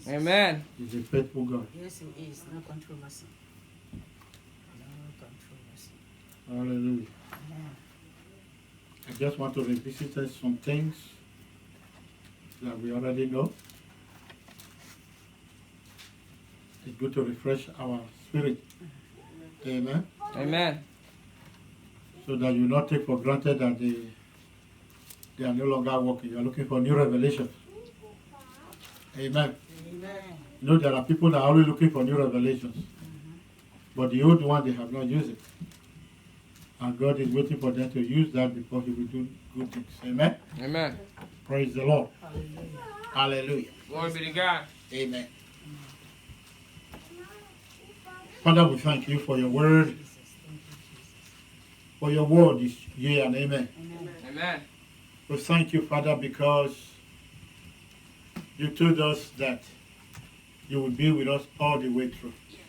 Amen. He's a faithful God. Yes, He is. No controversy. No controversy. Hallelujah. Amen. I just want to revisit some things that we already know. It's good to refresh our spirit. Amen. Amen. So that you not take for granted that they are no longer working. You are looking for new revelations. Amen. Amen. You know, there are people that are always looking for new revelations. But the old one, they have not used it. And God is waiting for them to use that before He will do good things. Amen. Amen. Praise the Lord. Hallelujah. Hallelujah. Glory be to God. Amen. Father, we thank you for your word. Jesus. Thank you, Jesus. For your word is yea and amen. Amen. Amen. We thank you, Father, because you told us that you would be with us all the way through. Yes.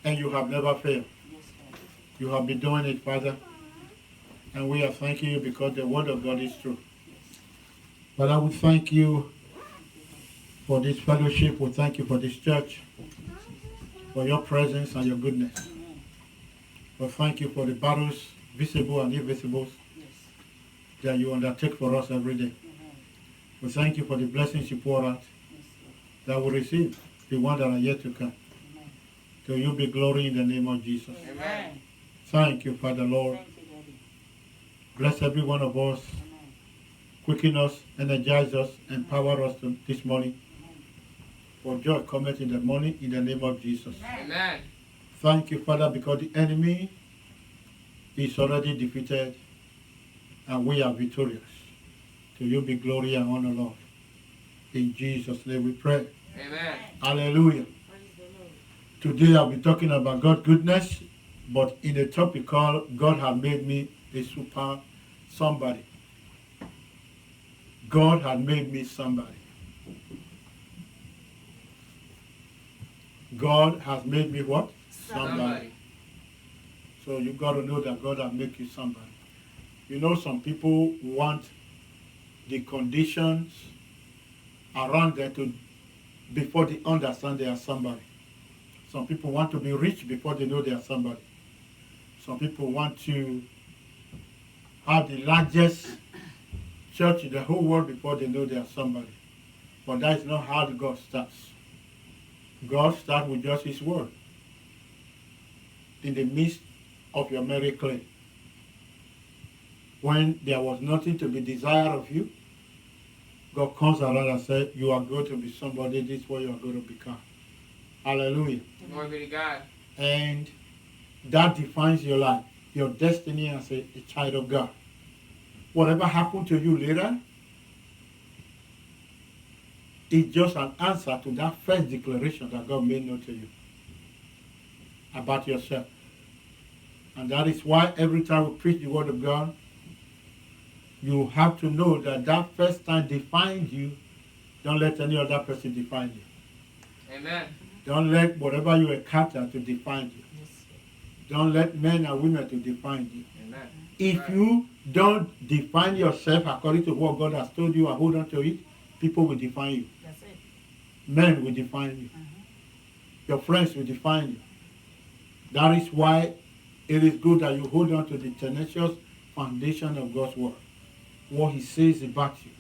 And you have never failed. Yes, Lord. You have been doing it, Father. And we are thanking you because the word of God is true. Father, we thank you for this fellowship. We thank you for this church, for your presence and your goodness. Amen. We thank you for the battles, visible and invisible, Yes. that you undertake for us every day. Amen. We thank you for the blessings you pour out Yes, Lord. that we receive, the ones that are yet to come. Amen. To you be glory in the name of Jesus. Amen. Thank you, Father Lord. Thank you, Daddy. Bless every one of us. Amen. Quicken us, energize us, empower us this morning. Amen. For joy cometh in the morning in the name of Jesus. Amen. Thank you, Father, because the enemy is already defeated and we are victorious. To you be glory and honor, Lord. In Jesus' name we pray. Amen. Hallelujah. Praise the Lord. Today I'll be talking about God's goodness, but in a topic called God has made me a super somebody. God had made me somebody. God has made me what? Somebody. So you got to know that God has made you somebody. You know, some people want the conditions around them to before they understand they are somebody. Some people want to be rich before they know they are somebody. Some people want to have the largest church in the whole world before they know they are somebody. But that is not how God starts. God starts with just His word. In the midst of your merry clay, when there was nothing to be desired of you, God comes around and says, you are going to be somebody, this is what you are going to become. Hallelujah. Glory be to God. And that defines your life, your destiny as a child of God. Whatever happened to you later is just an answer to that first declaration that God made known to you about yourself. And that is why every time we preach the word of God, you have to know that that first time defined you. Don't let any other person define you. Amen. Don't let whatever you encounter to define you. Yes, Lord. Don't let men and women to define you. Amen. If Right. you don't define yourself according to what God has told you and hold on to it, people will define you. That's it. Men will define you. Your friends will define you. That is why it is good that you hold on to the tenacious foundation of God's word. What He says about you.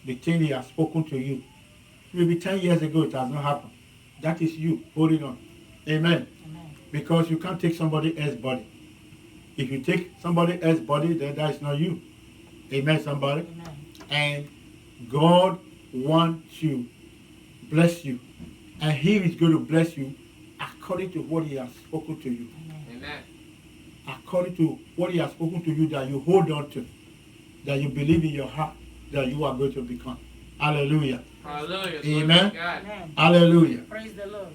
The thing He has spoken to you. Maybe 10 years ago it has not happened. That is you holding on. Amen. Amen. Because you can't take somebody else's body. If you take somebody else's body, then that is not you. Amen, somebody? Amen. And God wants to bless you. And He is going to bless you according to what He has spoken to you. Amen. Amen. According to what He has spoken to you that you hold on to. That you believe in your heart that you are going to become. Hallelujah. Hallelujah. Amen. Glory be to God. Amen. Hallelujah. Praise the Lord.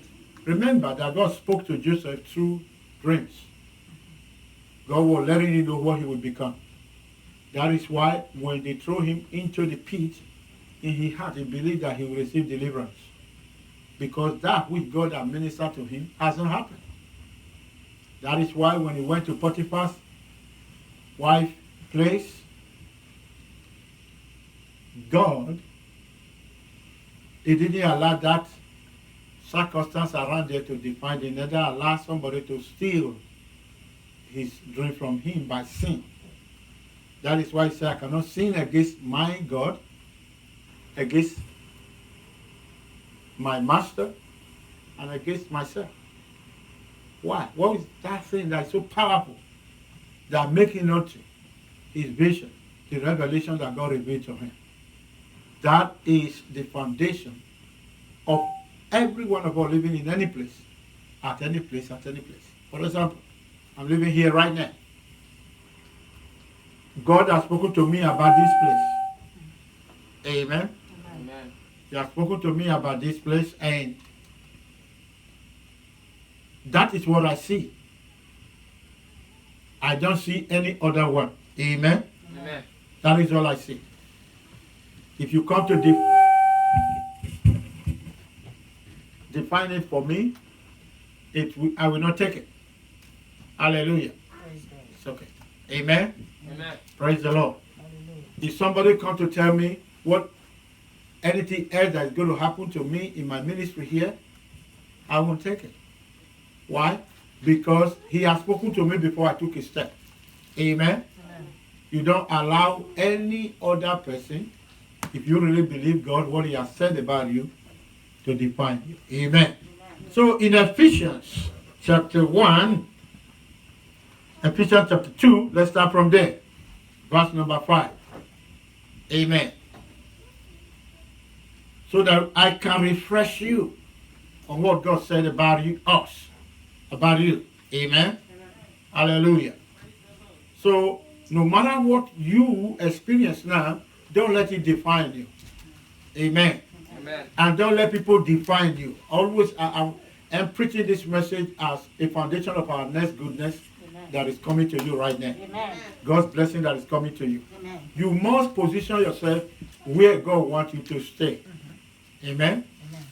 Remember that God spoke to Joseph through dreams. God was letting him know what he would become. That is why when they throw him into the pit, in his heart he believed that he will receive deliverance. Because that which God had ministered to him hasn't happened. That is why when he went to Potiphar's wife's place, God He didn't allow that circumstance around there to define. He never allowed somebody to steal his dream from him by sin. That is why he said, I cannot sin against my God, against my master, and against myself. Why? What is that thing that is so powerful that making not his vision, the revelation that God revealed to him? That is the foundation of every one of us living in any place, at any place, at any place. For example, I'm living here right now. God has spoken to me about this place. Amen. Amen. He has spoken to me about this place, and that is what I see. I don't see any other one. Amen. Amen. That is all I see. If you come to define it for me, I will not take it. Hallelujah. Praise God. It's okay. Amen. Amen. Praise the Lord. Hallelujah. If somebody come to tell me what anything else that is going to happen to me in my ministry here, I won't take it. Why? Because he has spoken to me before I took a step. Amen. Amen. You don't allow any other person, if you really believe God, what he has said about you, to define you. Amen. So in Ephesians chapter 1, Ephesians chapter 2, let's start from there. Verse number 5. Amen. So that I can refresh you on what God said about you, us, about you. Amen. Hallelujah. So no matter what you experience now, don't let it define you. Amen. Amen. And don't let people define you. Always, I'm preaching this message as a foundation of our next goodness that is coming to you right now. Amen. God's blessing that is coming to you. Amen. You must position yourself where God wants you to stay. Amen. Amen.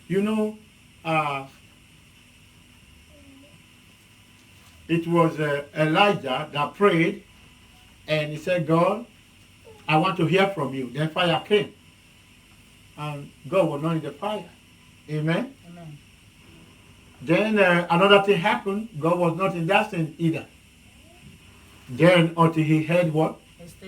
You know, it was Elijah that prayed, and he said, God, I want to hear from you. Then fire came. And God was not in the fire. Amen. Amen. Then another thing happened. God was not in that thing either. Then until he heard what?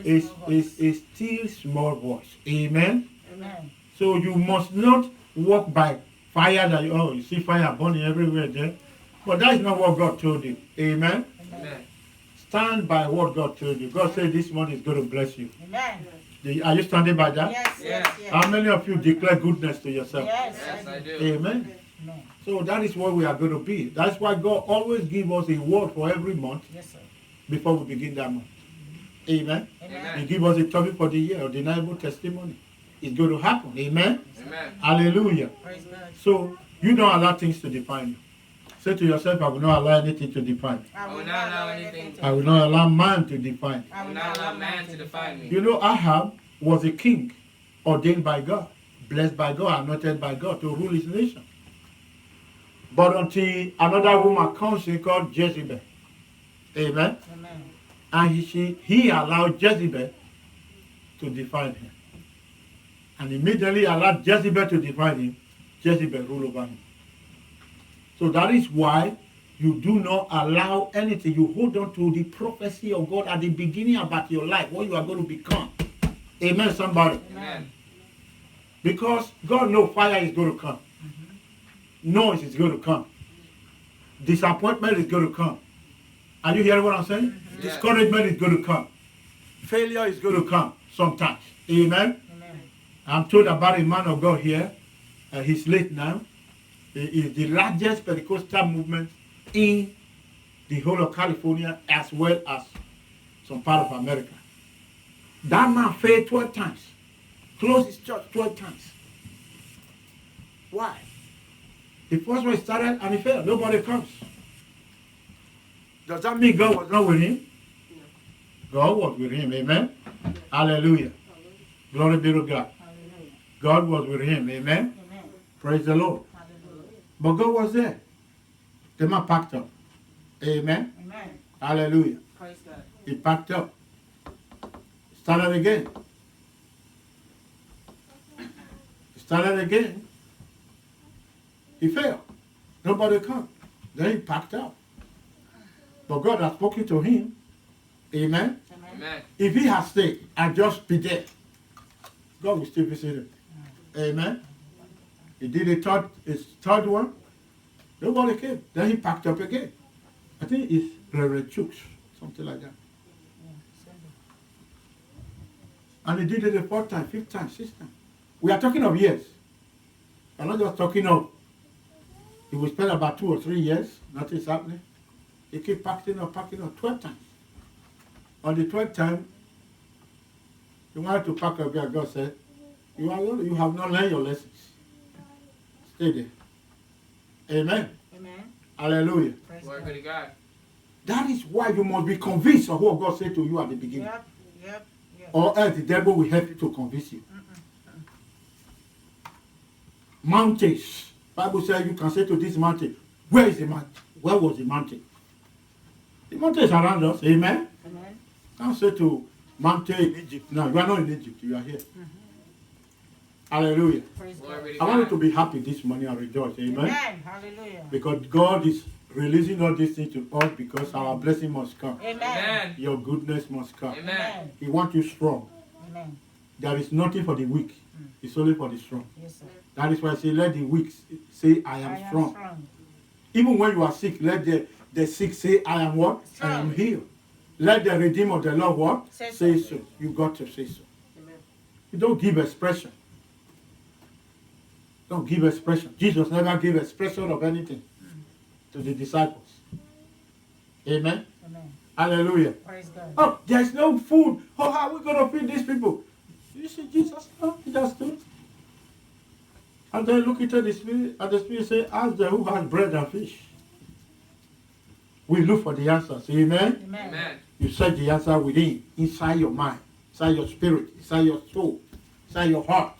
A still small voice. Amen. Amen. So you must not walk by fire that you see fire burning everywhere there. But that is not what God told you. Amen. Amen. Stand by what God told you. God said this one is going to bless you. Amen. Are you standing by that? Yes, yes, yes. How many of you declare goodness to yourself? Yes, Yes, I do. Amen. Amen. So that is what we are going to be. That's why God always gives us a word for every month Yes, sir. before we begin that month. Amen. Amen. He gives us a topic for the year, undeniable testimony. It's going to happen. Amen. Amen. Hallelujah. Praise God. So you don't allow things to define you. Say to yourself, I will not allow anything to define me. I will not allow anything I will not allow man to define me. I will not allow man to define me. You know, Ahab was a king ordained by God, blessed by God, anointed by God to rule his nation. But until another woman comes in called Jezebel. Amen. Amen. And he allowed Jezebel to define him. And immediately allowed Jezebel to define him, Jezebel ruled over him. So that is why you do not allow anything. You hold on to the prophecy of God at the beginning about your life, what you are going to become. Amen, somebody. Amen. Because God knows fire is going to come. Noise is going to come. Disappointment is going to come. Are you hearing what I'm saying? Yes. Discouragement is going to come. Failure is going to come sometimes. Amen. Amen. I'm told about a man of God here. He's late now. He is the largest Pentecostal movement in the whole of California as well as some part of America. That man failed 12 times. Closed his church 12 times. Why? The first one started and he failed. Nobody comes. Does that mean God was not with him? God was with him. Amen. Hallelujah. Glory be to God. Hallelujah. God was with him. Amen. Amen. Praise the Lord. Hallelujah. But God was there. The man packed up. Amen. Amen. Hallelujah. Praise God. He packed up. Started again. Started again. He failed. Nobody come. Then he packed up. But God has spoken to him. Amen. Amen. If he has stayed and just be there, God will still visit him. Amen. He did his third one. Nobody came. Then he packed up again. I think it's Reverend Chooks, something like that. And he did it the fourth time, fifth time, sixth time. We are talking of years. We're not just talking of, he will spend about 2 or 3 years, nothing's happening. He keep packing up 12 times. On the 12th time, he wanted to pack up where God said, you have not learned your lessons. Stay there. Amen. Amen. Hallelujah. Praise Glory God. be to God. That is why you must be convinced of what God said to you at the beginning. Yep. Or else the devil will help you to convince you. Mountains. Bible says you can say to this mountain, where is the mountain? Where was the mountain? The mountain is around us. Amen. Amen. Can't say to mountain in Egypt. No, you are not in Egypt. You are here. Hallelujah. Praise Glory God. be to I want you God. to be happy this morning and rejoice. Amen. Amen. Hallelujah. Because God is releasing all these things to us because our blessing must come. Amen. Amen. Your goodness must come. Amen. He wants you strong. Amen. There is nothing for the weak. It's only for the strong. Yes, sir. That is why I say, let the weak say, I am strong. Even when you are sick, let the sick say, I am what? I am healed. Let the Redeemer of the Lord what? Say Say so. so. You got to say so. Amen. You don't give expression. Don't give expression. Jesus never gave expression of anything to the disciples. Amen. Amen. Hallelujah. Praise God. Oh, there's no food. Oh, how are we going to feed these people? You see, Jesus, no, he just stood. And then look into the Spirit, and the Spirit say, ask them who has bread and fish. We look for the answers. Amen. Amen. Amen. You search the answer within, inside your mind, inside your spirit, inside your soul, inside your heart.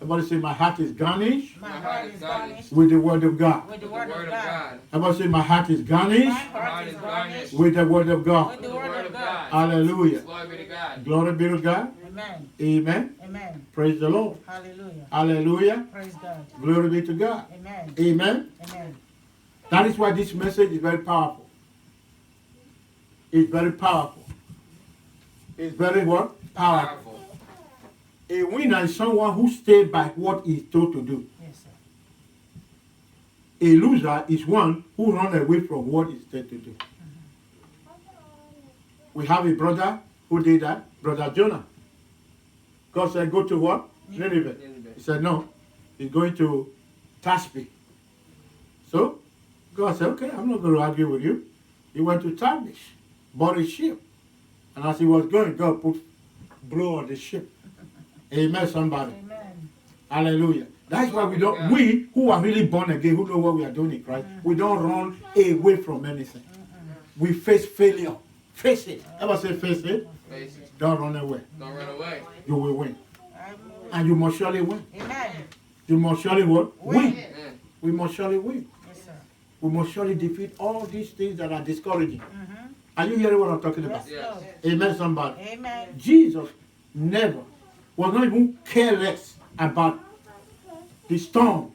Everybody say, my heart is garnished My heart is garnished with the word of God. with the The word of God. Everybody say, my heart is My garnished heart is garnished with the word of with God. the word of God. Hallelujah. Glory be to God. Glory be to God. Amen. Amen. Amen. Praise the Lord. Hallelujah. Hallelujah. Praise God. Glory be to God. Amen. Amen. Amen. That is why this message is very powerful. It's very powerful. It's very what? Powerful. Powerful. A winner is someone who stays by what he is told to do. Yes, sir. A loser is one who runs away from what he is told to do. We have a brother who did that, Brother Jonah. God said, go to what? Nineveh. He said, no, he's going to Tashbe. So, God said, okay, I'm not going to argue with you. He went to Tarshish, bought a ship. And as he was going, God blew on the ship. Amen, somebody. Amen. Hallelujah. That's why we who are really born again, who know what we are doing in Christ, we don't run away from anything. We face failure. Face it. Ever say face it? Face it. Don't run away. Don't run away. You will win. Amen. And you must surely win. Amen. You must surely what? Win. Amen. We must surely win. Yes, sir. We must surely defeat all these things that are discouraging. Mm-hmm. Are you hearing what I'm talking about? Yes, Lord. Amen, somebody. Amen. Jesus never was not even careless about the storm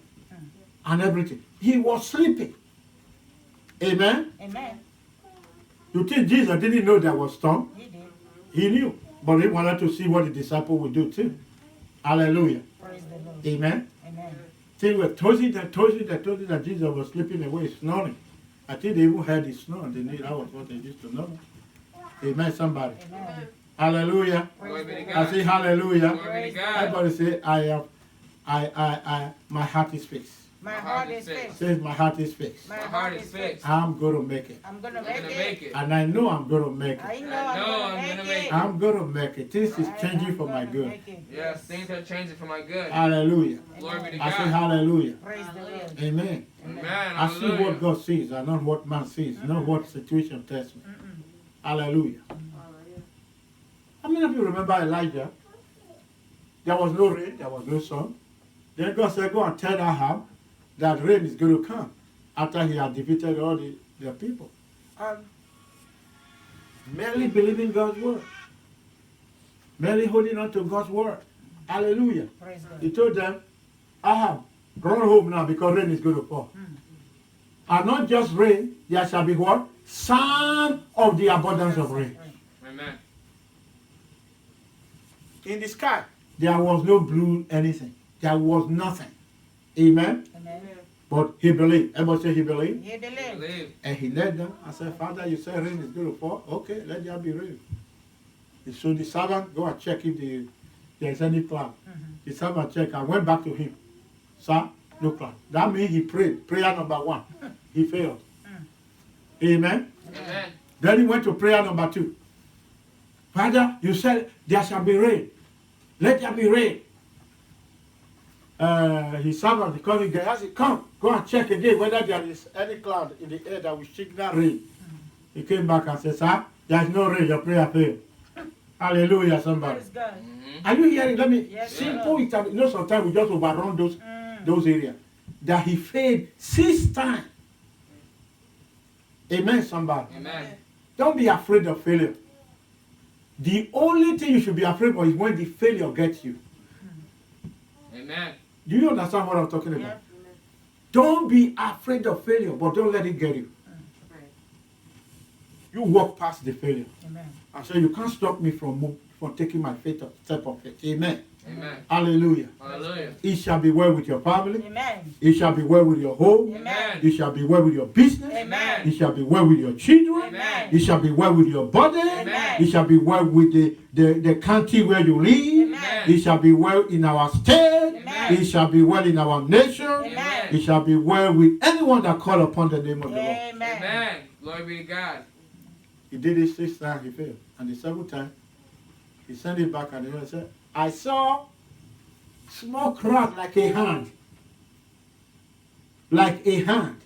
and everything. He was sleeping. Amen. Amen. You think Jesus didn't know there was storm? He did. He knew. But he wanted to see what the disciple would do too. Hallelujah. Praise the Lord. Amen. Amen. They were told that Jesus was sleeping away, snoring. I think they even heard his snore. They knew that was what they used to know. Amen, somebody. Amen. Hallelujah. Glory be to I God. say hallelujah. Glory be to God. Everybody say, my heart is fixed. My heart is fixed. Says my heart is fixed. My My heart is fixed. I'm going to make it. I'm gonna I'm make gonna it. make it. And I know I'm going to make I it. know I know I'm I'm gonna gonna make make it. it. I'm going to make it. This is I changing am for my gonna good. make it. Yes, things are changing for my good. Hallelujah. Glory be to I say God. hallelujah. Praise the Lord. Amen. Amen. I see what Hallelujah. God sees and not what man sees, not what situation tells me. Hallelujah. How many of you remember Elijah? There was no rain, there was no sun. Then God said, go and tell Ahab that rain is going to come after he had defeated all the people. Merely believing God's word. Merely holding on to God's word. Hallelujah. Praise God. He told them, Ahab, Run home now because rain is going to fall. And not just rain, there shall be what? Sound of the abundance of rain. Amen. In the sky, there was no blue anything. There was nothing. Amen? Amen. But he believed. Everybody say he believed. He believed. Believe. And he led them. I said, Father, you said rain is going to fall. Okay, let there be rain. So the servant go and check if there's any cloud. The servant checked and went back to him. Sir, no cloud. That means he prayed. Prayer number 1. He failed. Amen? Amen. Then he went to prayer number 2. Father, you said there shall be rain. Let there be rain. His servant, because he said, come, go and check again whether there is any cloud in the air that will signal rain. He came back and said, sir, there is no rain, your prayer failed. Hallelujah, somebody. Praise God. Are you hearing? Let me, Yes, simple, sometimes we just overrun those areas. That he failed 6 times. Amen, somebody. Amen. Don't be afraid of failure. The only thing you should be afraid of is when the failure gets you. Amen. Do you understand what I'm talking about? Yeah. Don't be afraid of failure, but don't let it get you. You walk past the failure. Amen. And say, you can't stop me from taking my step of faith. Amen. Amen. Hallelujah. Hallelujah. It shall be well with your family. Amen. It shall be well with your home. Amen. It shall be well with your business. Amen. It shall be well with your children. Amen. It shall be well with your body. Amen. It shall be well with the country where you live. Amen. It shall be well in our state. Amen. It shall be well in our nation. Amen. It shall be well with anyone that call upon the name of the Lord. Amen. Amen. Glory be to God. He did it 6 times, he failed. And the 7th time, he sent it back and he said, I saw small crowd like a hand. Like a hand.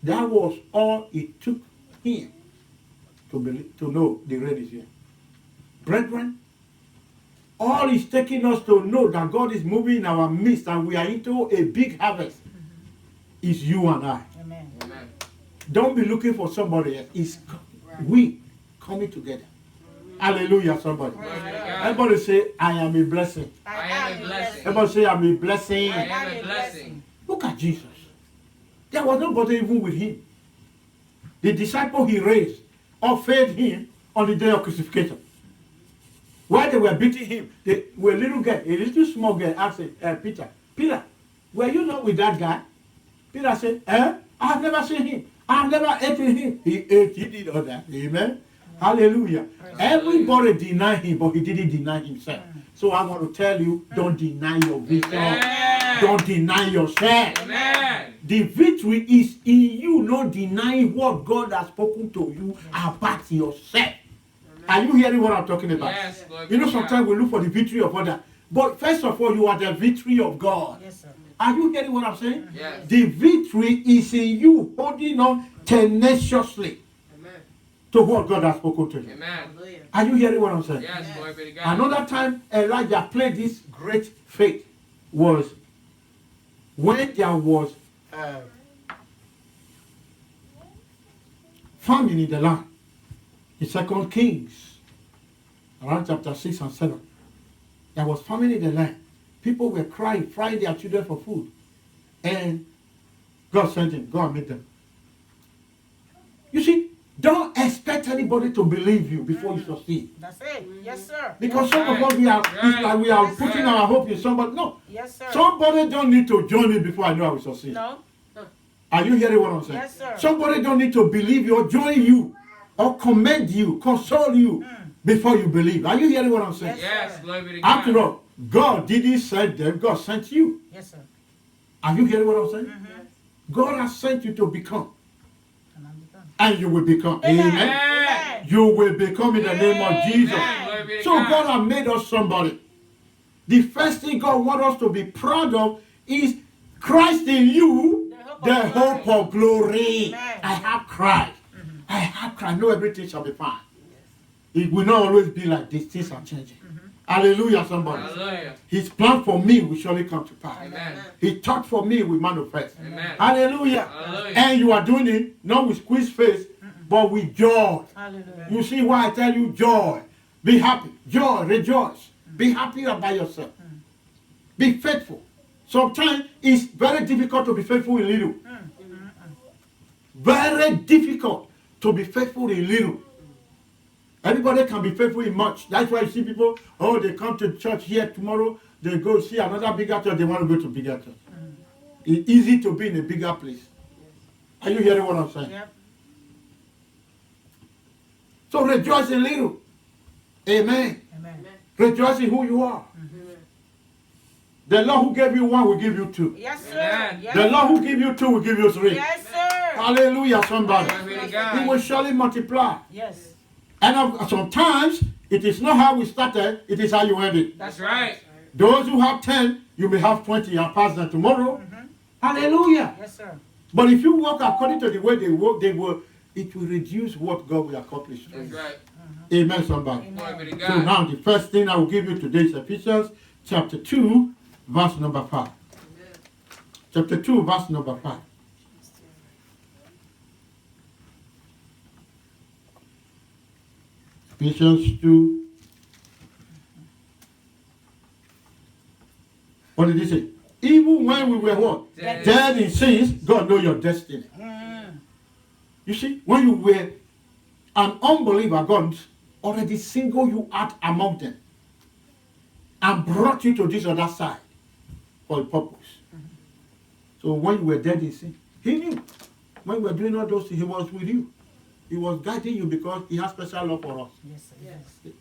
That was all it took him to know the rain is here. Brethren, all it's taking us to know that God is moving in our midst and we are into a big harvest is you and I. Amen. Amen. Don't be looking for somebody else. It's we coming together. Hallelujah, somebody. Glory be to God. Everybody say, I am a blessing. I am a blessing. Everybody say, I'm a blessing. I am a blessing. Look at Jesus. There was nobody even with him. The disciple he raised or fed him on the day of crucifixion. While they were beating him, they were a little small girl asked Peter, Peter, were you not with that guy? Peter said, I have never seen him. I have never eaten him. He did all that. Amen. Hallelujah. Everybody denied him, but he didn't deny himself. So I want to tell you, don't deny your victory. Amen. Don't deny yourself. Amen. The victory is in you, not denying what God has spoken to you about yourself. Are you hearing what I'm talking about? Yes, Lord. You know, sometimes we look for the victory of others. But first of all, you are the victory of God. Yes, sir. Are you hearing what I'm saying? Yes. The victory is in you holding on tenaciously Amen. to what God has spoken to you. Amen. Are you hearing what I'm saying? Yes, glory be to God. Another time Elijah played this great faith was when there was famine in the land. In 2 Kings, around chapter 6 and 7. There was famine in the land. People were crying, frying their children for food. And God sent him, go and meet them. You see, don't expect anybody to believe you before you succeed. That's it. Yes, sir. Because some of us, it's like we are putting our hope in somebody. No. Yes, sir. Somebody don't need to join me before I know I will succeed. No. Are you hearing what I'm saying? Yes, sir. Somebody don't need to believe you or join you or commend you, console you before you believe. Are you hearing what I'm saying? Yes, glory be to God. After all, God didn't send them, God sent you. Yes, sir. Are you hearing what I'm saying? God has sent you to become. And I'm done. And you will become. Amen. Amen. Amen. You will become in the name of Jesus. Amen. Glory be to So God. God has made us somebody. The first thing God wants us to be proud of is Christ in you, the hope of glory. Amen. I have Christ. I have Christ. No, everything shall be fine. It will not always be like this. Things are changing. Hallelujah, somebody. Hallelujah. His plan for me will surely come to pass. Amen. His thought for me will manifest. Amen. Hallelujah. Hallelujah. And you are doing it not with squeezed face, but with joy. Hallelujah. You see why I tell you joy. Be happy. Joy. Rejoice. Be happy about yourself. Be faithful. Sometimes it's very difficult to be faithful in little. Very difficult to be faithful in little. Everybody can be faithful in much. That's why you see people, oh, they come to church here tomorrow, they go see another bigger church, they want to go to bigger church. It's easy to be in a bigger place. Are you hearing what I'm saying? Yep. So rejoice in little. Amen. Amen. Rejoice in who you are. The Lord who gave you one will give you two. Yes, sir. Amen. Yes, The Lord who gave you two will give you three. Yes, sir. Hallelujah, somebody. Glory be to He God. will surely multiply. Yes. And sometimes it is not how we started, it is how you end it. That's right. Those who have 10, you may have 20 and pass them tomorrow. Hallelujah. Yes, sir. But if you walk according to the way they work, it will reduce what God will accomplish. That's right. Amen, somebody. Glory be to So God. now the first thing I will give you today is Ephesians chapter 2, verse number 5. Chapter 2, verse number 5. Ephesians 2. What did he say? Even when we were what? Dead. Dead in sins, God knows your destiny. You see, when you were an unbeliever, God already singled you out among them and brought you to this other side for a purpose. So when you were dead in sin, he knew. When we were doing all those things, he was with you. He was guiding you because he has special love for us. Yes, sir. Yes.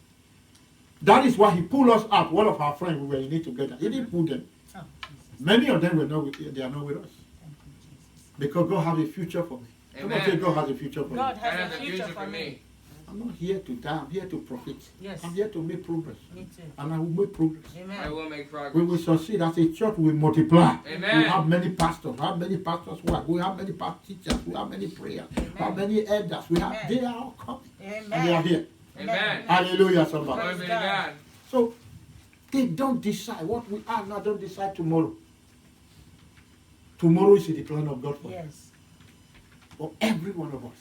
That is why he pulled us out. One of our friends, we were in it together. He didn't pull them. Oh, Jesus. Many of them were not with, they are not with us. Thank you, Jesus. Because God has a future for me. Amen. Come on, say God has a future for God me. That has has a future for me. I'm not here to die. I'm here to profit. Yes. I'm here to make progress. Me too. And I will make progress. I Amen. will make We progress. will succeed as a church. We multiply. Amen. We have many pastors. We have many pastors' wives. We have many teachers. We have many prayers. We have many elders. We have. Amen. They are all coming. Amen. And they are here. Amen. Hallelujah, somebody. Glory be to God. So they don't decide what we are now. Don't decide tomorrow. Tomorrow is the plan of God for you. Yes. For every one of us.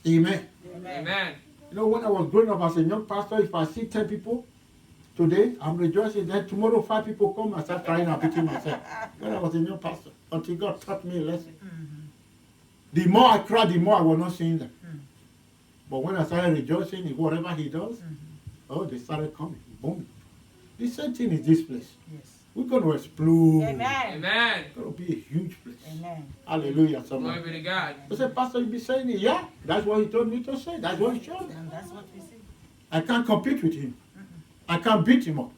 Amen. Amen. Amen. You know, when I was growing up as a young pastor, if I see 10 people today, I'm rejoicing. Then tomorrow 5 people come and start crying and beating myself. When I was a young pastor, until God taught me a lesson. The more I cried, the more I was not seeing them. But when I started rejoicing in whatever he does, oh, they started coming. Boom. The same thing is this place. Yes. We're going to explode. Amen. Amen. It's going to be a huge place. Amen. Hallelujah, Glory somebody. be to God. I said, Pastor, you be saying it? Yeah, that's what he told me to say. That's what he showed me. And that's what we see. I can't compete with him. I can't beat him up.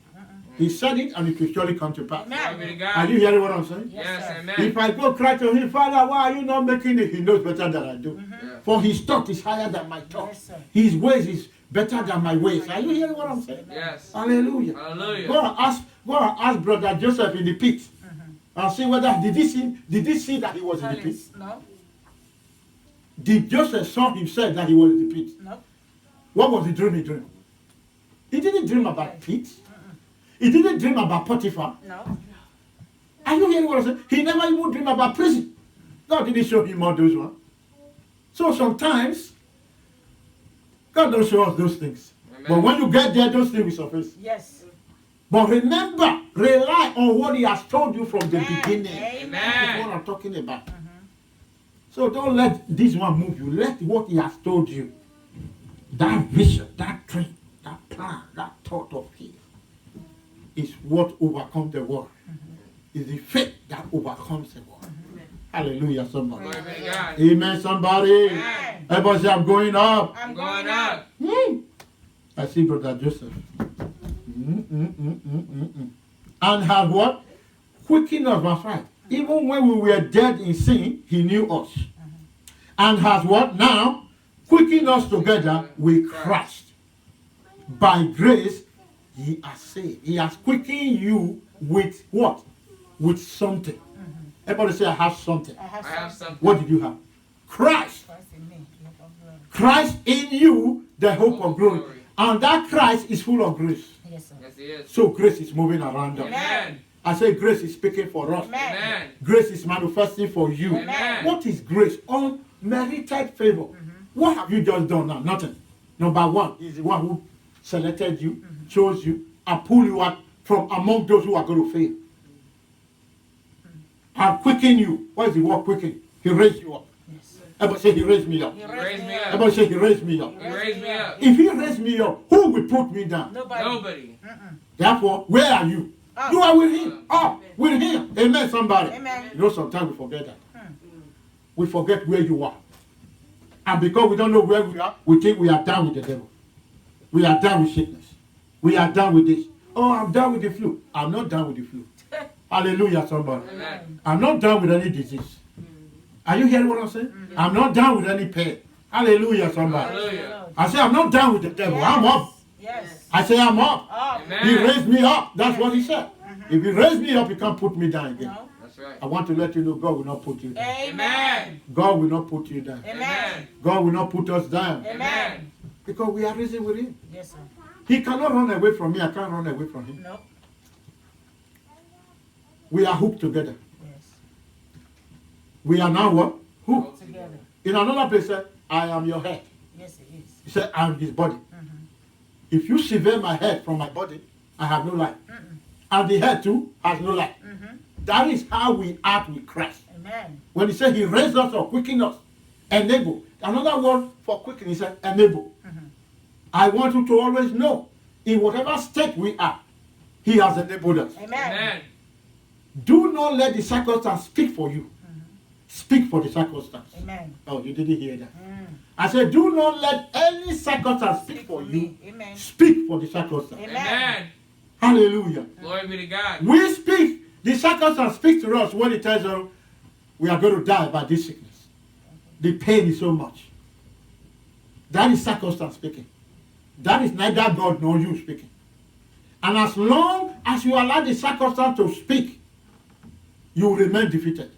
He said it and it will surely come to pass. Amen. Glory be to Are God. you hearing what I'm saying? Yes, Yes, sir. amen. If I go cry to him, Father, why are you not making it? He knows better than I do. Yeah. For his thought is higher than my thought. Yes, sir. His ways is better than my ways. Are you hearing what I'm saying? Yes. Hallelujah. Hallelujah. Go and ask Brother Joseph in the pit. And see whether did he see that he was in the pit? No. Did Joseph saw himself that he was in the pit? No. What was the dream he dreamed? He didn't dream about pit. He didn't dream about Potiphar. No. Are you hearing what I'm saying? He never even dreamed about prison. God didn't show him all those ones. So sometimes, God don't show us those things. Amen. But when you get there, those things will surface. Yes. But remember, rely on what he has told you from the Amen. beginning. Amen. That's what I'm talking about. So don't let this one move you. Let what he has told you, that vision, that dream, that plan, that thought of his, is what overcomes the world. Is the faith that overcomes the world. Hallelujah, somebody. Glory be to God. Amen, somebody. Amen. Everybody say, I'm going up. I'm going up. I see Brother Joseph. And had what? Quickened us, that's right. Even when we were dead in sin, he knew us. And has what? Now, quickened us together with Christ. By grace, ye are saved. He has quickened you with what? With something. Everybody say, I have something. I have I have something. something. What did you have? Christ. Christ in me. Hope of glory. Christ in you, the hope of glory. And that Christ is full of grace. Yes, sir. Yes, he is. So grace is moving around us. Amen. I say grace is speaking for us. Amen. Amen. Grace is manifesting for you. Amen. What is grace? Unmerited favor. What have you just done now? Nothing. Number one is the one who selected you, chose you, and pulled you out from among those who are going to fail. and quicken you. What is the word quicken? He raised you up. Yes. Everybody say he raised me up. He raised me up. Everybody say he raised me up. He raised me up. If he raised me up, who will put me down? Nobody. Therefore, where are you? Up. You are with him. Up with him. Amen, somebody. Amen. You know, sometimes we forget that. We forget where you are. And because we don't know where we are, we think we are down with the devil. We are down with sickness. We are down with this. Oh, I'm down with the flu. I'm not down with the flu. Hallelujah, somebody. Amen. I'm not down with any disease. Are you hearing what I'm saying? I'm not down with any pain. Hallelujah, somebody. Hallelujah. I say I'm not down with the devil. I'm up. Yes. I say I'm up. Up. Amen. He raised me up. That's what he said. If he raised me up, he can't put me down again. No. That's right. I want to let you know God will not put you down. Amen. God will not put you down. Amen. God will not put us down. Amen. Because we are risen with him. Yes, sir. He cannot run away from me. I can't run away from him. No. We are hooked together. Yes. We are now what? Hooked. Together. In another place, said, I am your head. Yes, it is. He said, I am his body. If you sever my head from my body, I have no life. And the head too has no life. That is how we act with Christ. Amen. When he said he raised us or quickened us, enable. Another word for quicken, he said enable. I want you to always know, in whatever state we are, he has enabled us. Amen. Amen. Do not let the circumstance speak for you. Speak for the circumstance. Amen. Oh, you didn't hear that. I said, do not let any circumstance speak Speak for for you. me. Amen. Speak for the circumstance. Amen. Amen. Hallelujah. Glory be to God. We speak. The circumstance speaks to us when it tells us we are going to die by this sickness. The pain is so much. That is circumstance speaking. That is neither God nor you speaking. And as long as you allow the circumstance to speak, you will remain defeated.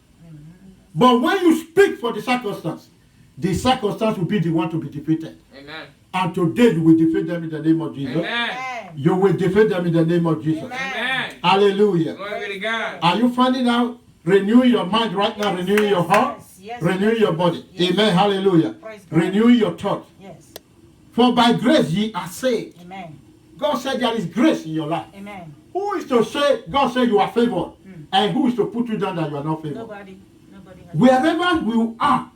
But when you speak for the circumstance will be the one to be defeated. Amen. And today you will defeat them in the name of Jesus. Amen. Amen. You will defeat them in the name of Jesus. Amen. Hallelujah. Glory be to God. Are you finding out? Renewing your mind right now, renewing your heart, renewing your body. Amen. Hallelujah. Renewing your thought. Yes. For by grace ye are saved. Amen. God said there is grace in your life. Amen. Who is to say, God said you are favored, and who is to put you down that you are not favored? Nobody has. Wherever you are,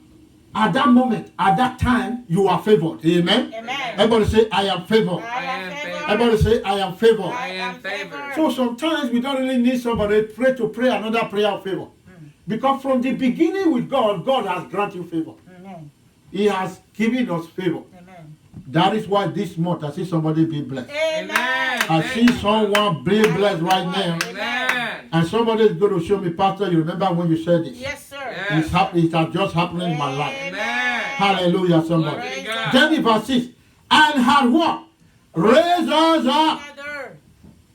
at that moment, at that time, you are favored. Amen. Amen. Everybody say, I am favored. I am favored. Everybody say, I am favored. I am favored. So sometimes we don't really need somebody to pray another prayer of favor. Because from the beginning with God, God has granted you favor. Amen. He has given us favor. Amen. That is why this month I see somebody be blessed. Amen. I see someone be blessed right now. Amen. And somebody is going to show me, Pastor, you remember when you said this? Yes, sir. Yes. It has just happened in my life. Amen. Hallelujah, somebody. Glory be to God. Then in verse 6, and had what? Raised us up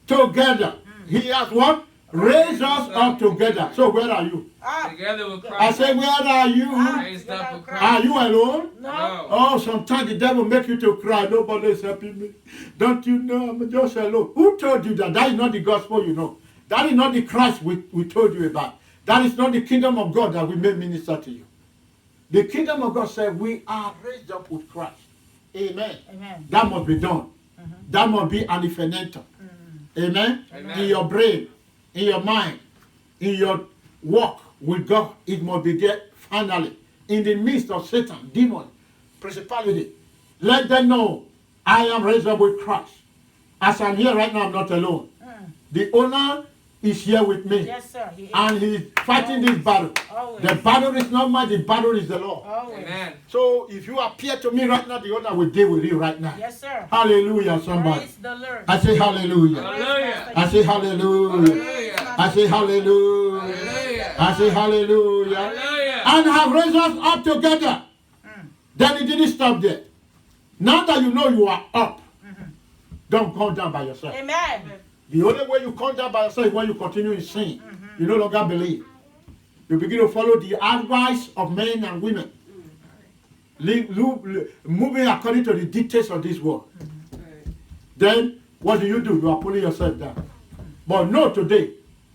Together. together. He has what? Raised us up together. So where are you? Up. Together with I Christ. say, where are you? Raised up with Christ. Are you alone? No. Oh, sometimes the devil make you to cry. Nobody is helping me. Don't you know? I'm just alone. Who told you that? That is not the gospel, you know. That is not the Christ we told you about. That is not the kingdom of God that we may minister to you. The kingdom of God said we are raised up with Christ. Amen. Amen. That must be done. That must be an infinitum. Amen? Amen. In your brain, in your mind, in your walk with God, it must be there finally. In the midst of Satan, demon, principality, let them know I am raised up with Christ. As I'm here right now, I'm not alone. The owner is here with me. Yes, sir. He is. And he's fighting this battle. Always. The battle is not mine, the battle is the Lord. Always. Amen. So if you appear to me right now, the owner will deal with you right now. Yes, sir. Hallelujah, somebody. Praise the Lord. I say hallelujah. Hallelujah. I say hallelujah. Hallelujah. I say hallelujah. Hallelujah. I say hallelujah. Hallelujah. And have raised us up together. Then it didn't stop there. Now that you know you are up, don't come down by yourself. Amen. The only way you come down by yourself is when you continue in sin. You no longer believe. You begin to follow the advice of men and women. Moving according to the dictates of this world. Then what do? You are pulling yourself down. But know today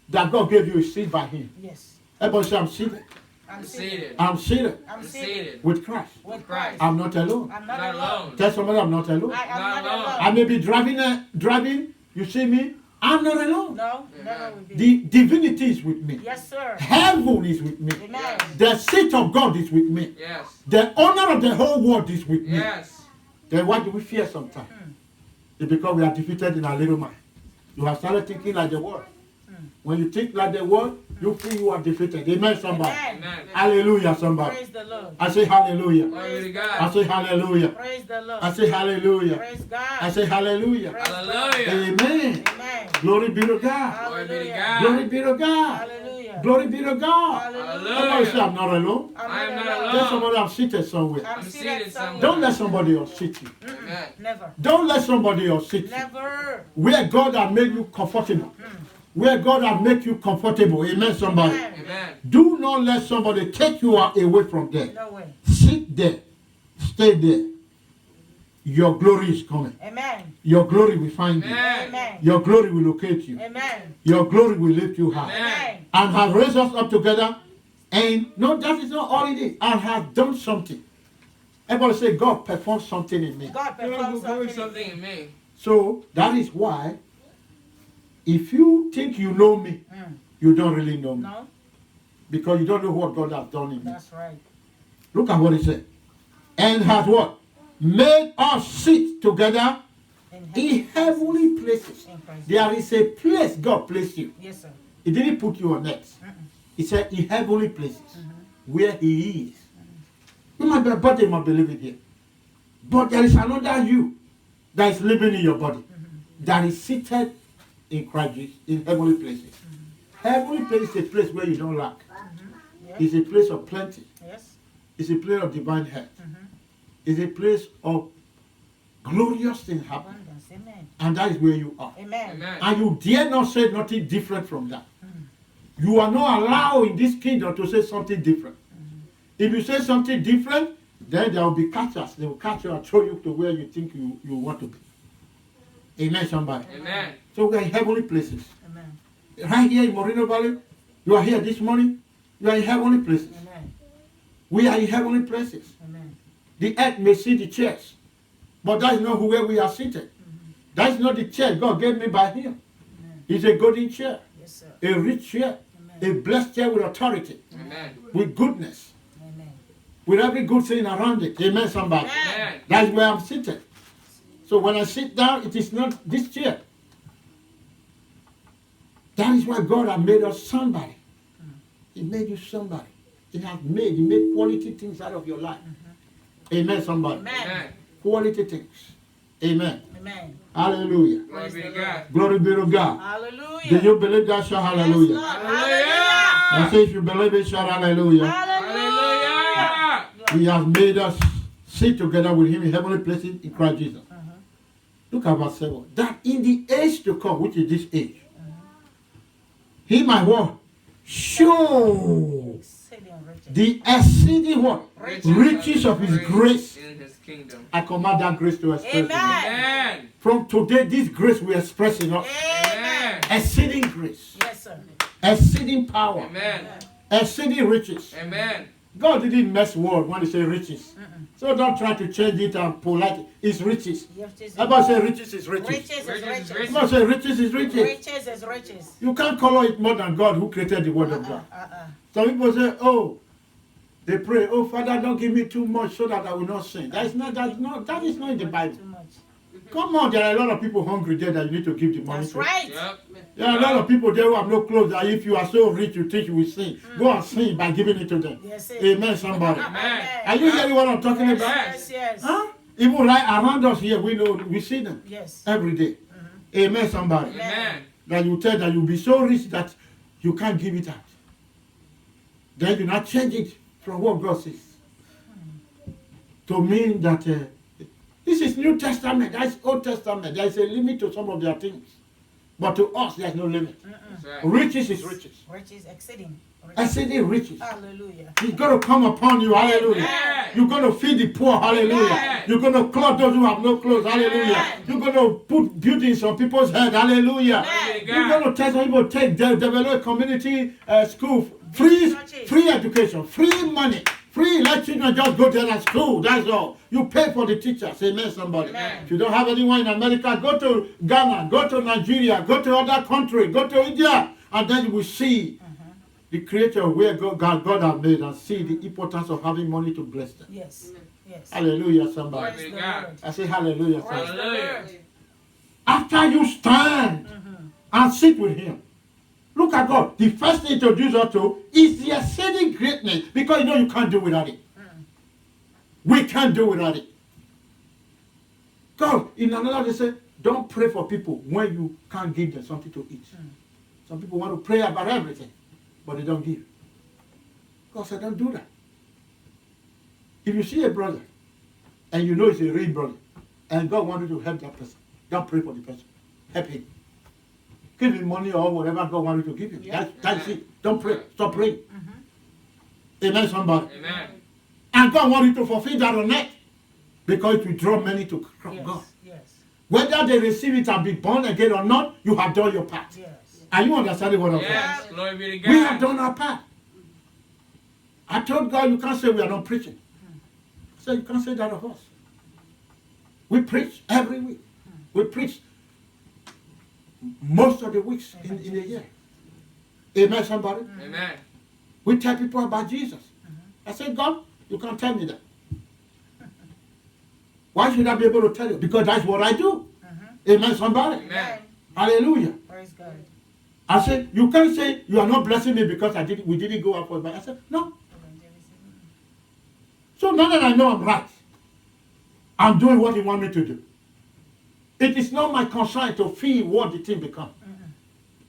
that God gave you a seat by Him. Yes. Everybody say, I'm seated. I'm Seated. seated. I'm seated I'm Seated. seated. with Christ. With Christ. I'm not alone. I'm Not not alone. alone. Tell somebody I'm not alone. I am Not not alone. I alone. may be driving, you see me, I'm not alone. No, Amen. never will be. The divinity is with me. Yes, sir. Heaven is with me. Amen. The seat of God is with me. Yes. The honor of the whole world is with me. Yes. Then why do we fear sometimes? It's because we are defeated in our little mind. You have started thinking like the world. When you think like the world, you feel you are defeated. Amen, somebody. Amen. Amen. Hallelujah, somebody. Praise the Lord. I say hallelujah. Glory to I God. say hallelujah. Praise the Lord. I say hallelujah. Praise God. I say hallelujah. Praise Hallelujah. Amen. Amen. Glory be to God. Glory be to Hallelujah. Glory God. be to God. Hallelujah. Glory be to God. Somebody say I'm not alone. I am not Tell alone. somebody I'm seated somewhere. I'm I'm seated seated somewhere. Don't let somebody else sit you. Amen. Never. Don't let somebody else sit you. Never. Where God has made you comfortable. Where God has made you comfortable. Amen, somebody. Amen. Amen. Do not let somebody take you away from there. No way. Sit there. Stay there. Your glory is coming. Amen. Your glory will find you. Amen. Amen. Your glory will locate you. Amen. Your glory will lift you high. Amen. And has raised us up together. And no, that is not all it is. And has done something. Everybody say, God performed something in me. God Doing performs something in me. So that is why, if you think you know me, you don't really know me. No, Because you don't know what God has done in me. that's right. Look at what he said. And has what? Made us sit together in heavenly places. In Christ. There is a place God placed you. Yes, sir. He didn't put you on earth. He said in heavenly places where he is. You might be a body, you might believe it here. But there is another you that is living in your body. That is seated in Christ Jesus, in heavenly places. Heavenly place is a place where you don't lack. Yeah. It's a place of plenty. Yes. It's a place of divine health. It's a place of glorious things happen. Abundance. Amen. And that is where you are. Amen. Amen. And you dare not say nothing different from that. You are not allowed in this kingdom to say something different. If you say something different, then there will be catchers. They will catch you and throw you to where you think you want to be. Amen, somebody. Amen. So we are in heavenly places. Amen. Right here in Moreno Valley, you are here this morning, you are in heavenly places. Amen. We are in heavenly places. Amen. The earth may see the chairs, but that is not where we are seated. That is not the chair God gave me by him. It's a golden chair, Yes, sir. a rich chair, a Amen. blessed chair with authority, Amen. with goodness, Amen. with every good thing around it. Amen, somebody. Amen. That's where I'm seated. So when I sit down, it is not this chair. That is why God has made us somebody. He made you somebody. He made quality things out of your life. Amen, somebody. Amen. Amen. Quality things. Amen. Amen. Hallelujah. Glory be to God. Glory be to God. Hallelujah. Do you believe that? Shout hallelujah. Yes, Lord. Hallelujah. I say if you believe it, shout hallelujah. Hallelujah. Hallelujah. He has made us sit together with him in heavenly places in Christ Jesus. Look at verse 7. That in the age to come, which is this age, he might what? Show Exceeding riches. the exceeding what? Riches of his grace. in his kingdom. I command that grace to express in us. Amen. Amen. From today, this grace we express in us. Amen. Exceeding grace. Yes, sir. Exceeding power. Amen. Exceeding riches. Amen. God didn't mess word when he said riches. So don't try to change it and polite it. It's riches. Everybody say riches is riches. Riches is Riches is riches. riches. Everybody say riches is riches. Riches is riches. You can't color it more than God who created the word of God. Some people say, oh, they pray, oh Father, don't give me too much so that I will not sin. That is not in the Bible. Too much. Come on, there are a lot of people hungry there that you need to give the money That's to. right. Yep. There are a lot of people there who have no clothes that if you are so rich, you think you will sin. Go and sin by giving it to them. Yes, it. Amen, somebody. Amen. Are you hearing what I'm talking about? Yes, yes. Huh? Even right around us here, we see them Yes. every day. Amen, somebody. Amen. That you tell that you'll be so rich that you can't give it out. Then you not change it from what God says. To mean that this is New Testament, that's Old Testament. There is a limit to some of their things. But to us, there's no limit. That's right. Riches is riches. Riches exceeding. Exceeding riches. Hallelujah. He's going to come upon you, hallelujah. Amen. You're going to feed the poor, hallelujah. Amen. You're going to clothe those who have no clothes, hallelujah. Amen. You're going to put beauty in some people's head, hallelujah. Glory to You're God. going to tell some people, develop community school, free education, free money, Free, let children just go there at school. That's all. You pay for the teachers. Amen, somebody. Amen. If you don't have anyone in America, go to Ghana, go to Nigeria, go to other country, go to India, and then you will see the creator where God has made and see the importance of having money to bless them. Yes. Yes. Hallelujah, somebody. Praise Praise the God. Lord. I say hallelujah, Praise somebody. the Hallelujah. Lord. After you stand and sit with him, look at God. The first thing to introduce us to is the exceeding greatness, because you know you can't do without it. We can't do without it. God, in another they say, don't pray for people when you can't give them something to eat. Some people want to pray about everything, but they don't give. God said, don't do that. If you see a brother, and you know it's a real brother, and God wanted to help that person, don't pray for the person. Help him. Give him money or whatever God wanted to give him. Yeah. That's it. Don't pray. Stop praying. Amen, somebody. Amen. And God wanted to fulfill that on earth, because it will draw many to God. Yes. Yes. Whether they receive it and be born again or not, you have done your part. Yes. Are you understanding what I'm saying? Yes. Glory be to God. We have done our part. I told God, you can't say we are not preaching. I said, you can't say that of us. We preach every week. We preach most of the weeks in a year. Amen, somebody? Amen. We tell people about Jesus. I said, God, you can't tell me that. Why should I be able to tell you? Because that's what I do. Amen, somebody? Amen. Hallelujah. Praise God. I said, you can't say you are not blessing me because we didn't go out for it. I said, no. So now that I know I'm right, I'm doing what he want me to do. It is not my concern to feel what the thing become.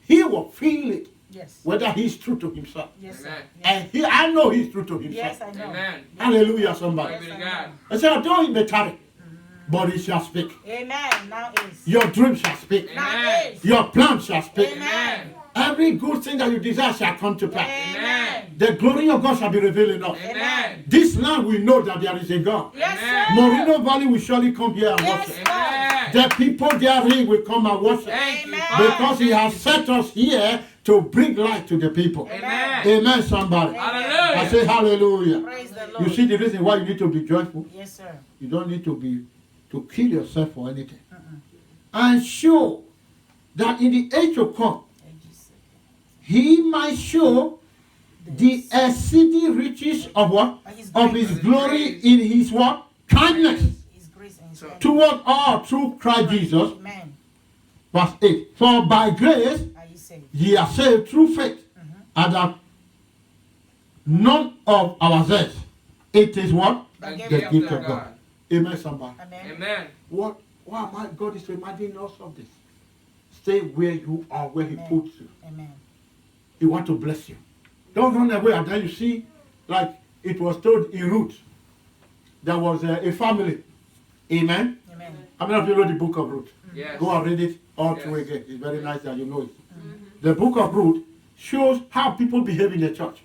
He will feel it, Yes. whether he's true to himself. Yes, sir. Amen. Yes. And I know he's true to himself. Yes, I know. Amen. Hallelujah, somebody. Glory be to God. I said, although it may tarry, but it shall speak. Amen. Now is. Your dream shall speak. Now Amen. is. Your plan shall speak. Amen. Every good thing that you desire shall come to pass. Amen. The glory of God shall be revealed in us. Amen. This land we know that there is a God. Yes, Amen. sir. Moreno Valley will surely come here and Yes, worship. Amen. The people therein will come and worship. Thank you, Amen. Father. Because he has set us here to bring light to the people. Amen. Amen, somebody. Hallelujah. I say hallelujah. Praise the Lord. You see the reason why you need to be joyful? Yes, sir. You don't need to kill yourself for anything. And show that in the age to come, he might show the exceeding riches of what? Of his glory in his what? Kindness His grace and his love. toward all through Christ Jesus. Amen. Verse 8. For by grace Are you saved? ye are saved through faith, and that none of ourselves. It is what? The The gift gift of of God. God. Amen, somebody. Amen. Amen. What? Why am I? God is reminding us of this. Stay where you are, where he Amen. puts you. Amen. He wants to bless you. Don't run away. And then you see, like it was told in Ruth, there was a family. Amen. Amen. How many of you know the book of Ruth? Yes. Go and read it all through Yes. again. It's very nice that you know it. The book of Ruth shows how people behave in the church.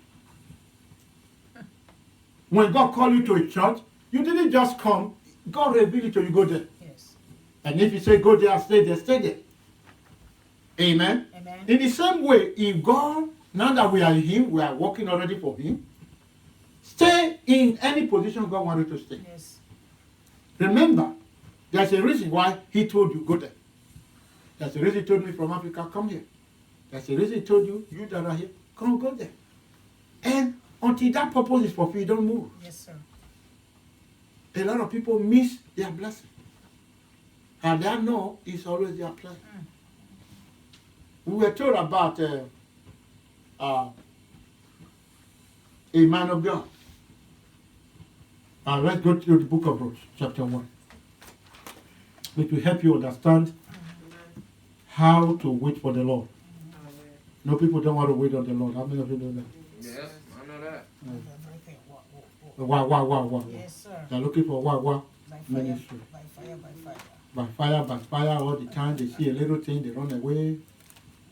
When God called you to a church, you didn't just come. God revealed it to you, go there. Yes. And if you say go there, stay there, stay there. Amen. Amen. In the same way, if God, now that we are in him, we are working already for him, stay in any position God wanted to stay. Yes. Remember, there's a reason why he told you, go there. There's a reason he told me from Africa, come here. There's a reason he told you, you that are here, come go there. And until that purpose is fulfilled, don't move. Yes, sir. A lot of people miss their blessing. And they know it's always their plan. We were told about a man of God. Let's go to the book of Ruth, chapter 1. Which will help you understand how to wait for the Lord. No, people don't want to wait on the Lord. How many of you know that? Yes, I know that. Everything. Wah. Yes, sir. They're looking for wah. By fire. Ministry. By fire. By fire. By fire all the time. They see a little thing, they run away.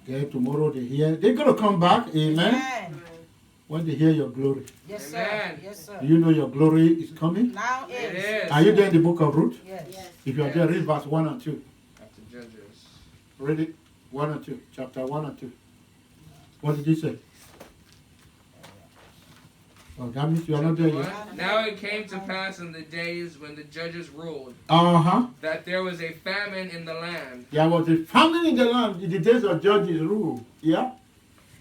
Then tomorrow they hear. They're going to come back. Amen. Amen. When they hear your glory. Yes, sir. Amen. Yes, sir. Do you know your glory is coming? Now It is. is. Are you there in the book of Ruth? Yes. If you are there, read verse 1 and 2. After Judges. Read it. 1 and 2. Chapter 1 and 2. What did he say? Oh, that means you are not there yet. What? Now it came to pass in the days when the judges ruled Uh-huh. that there was a famine in the land, There was a famine in the land in the days of Judges' rule. Yeah?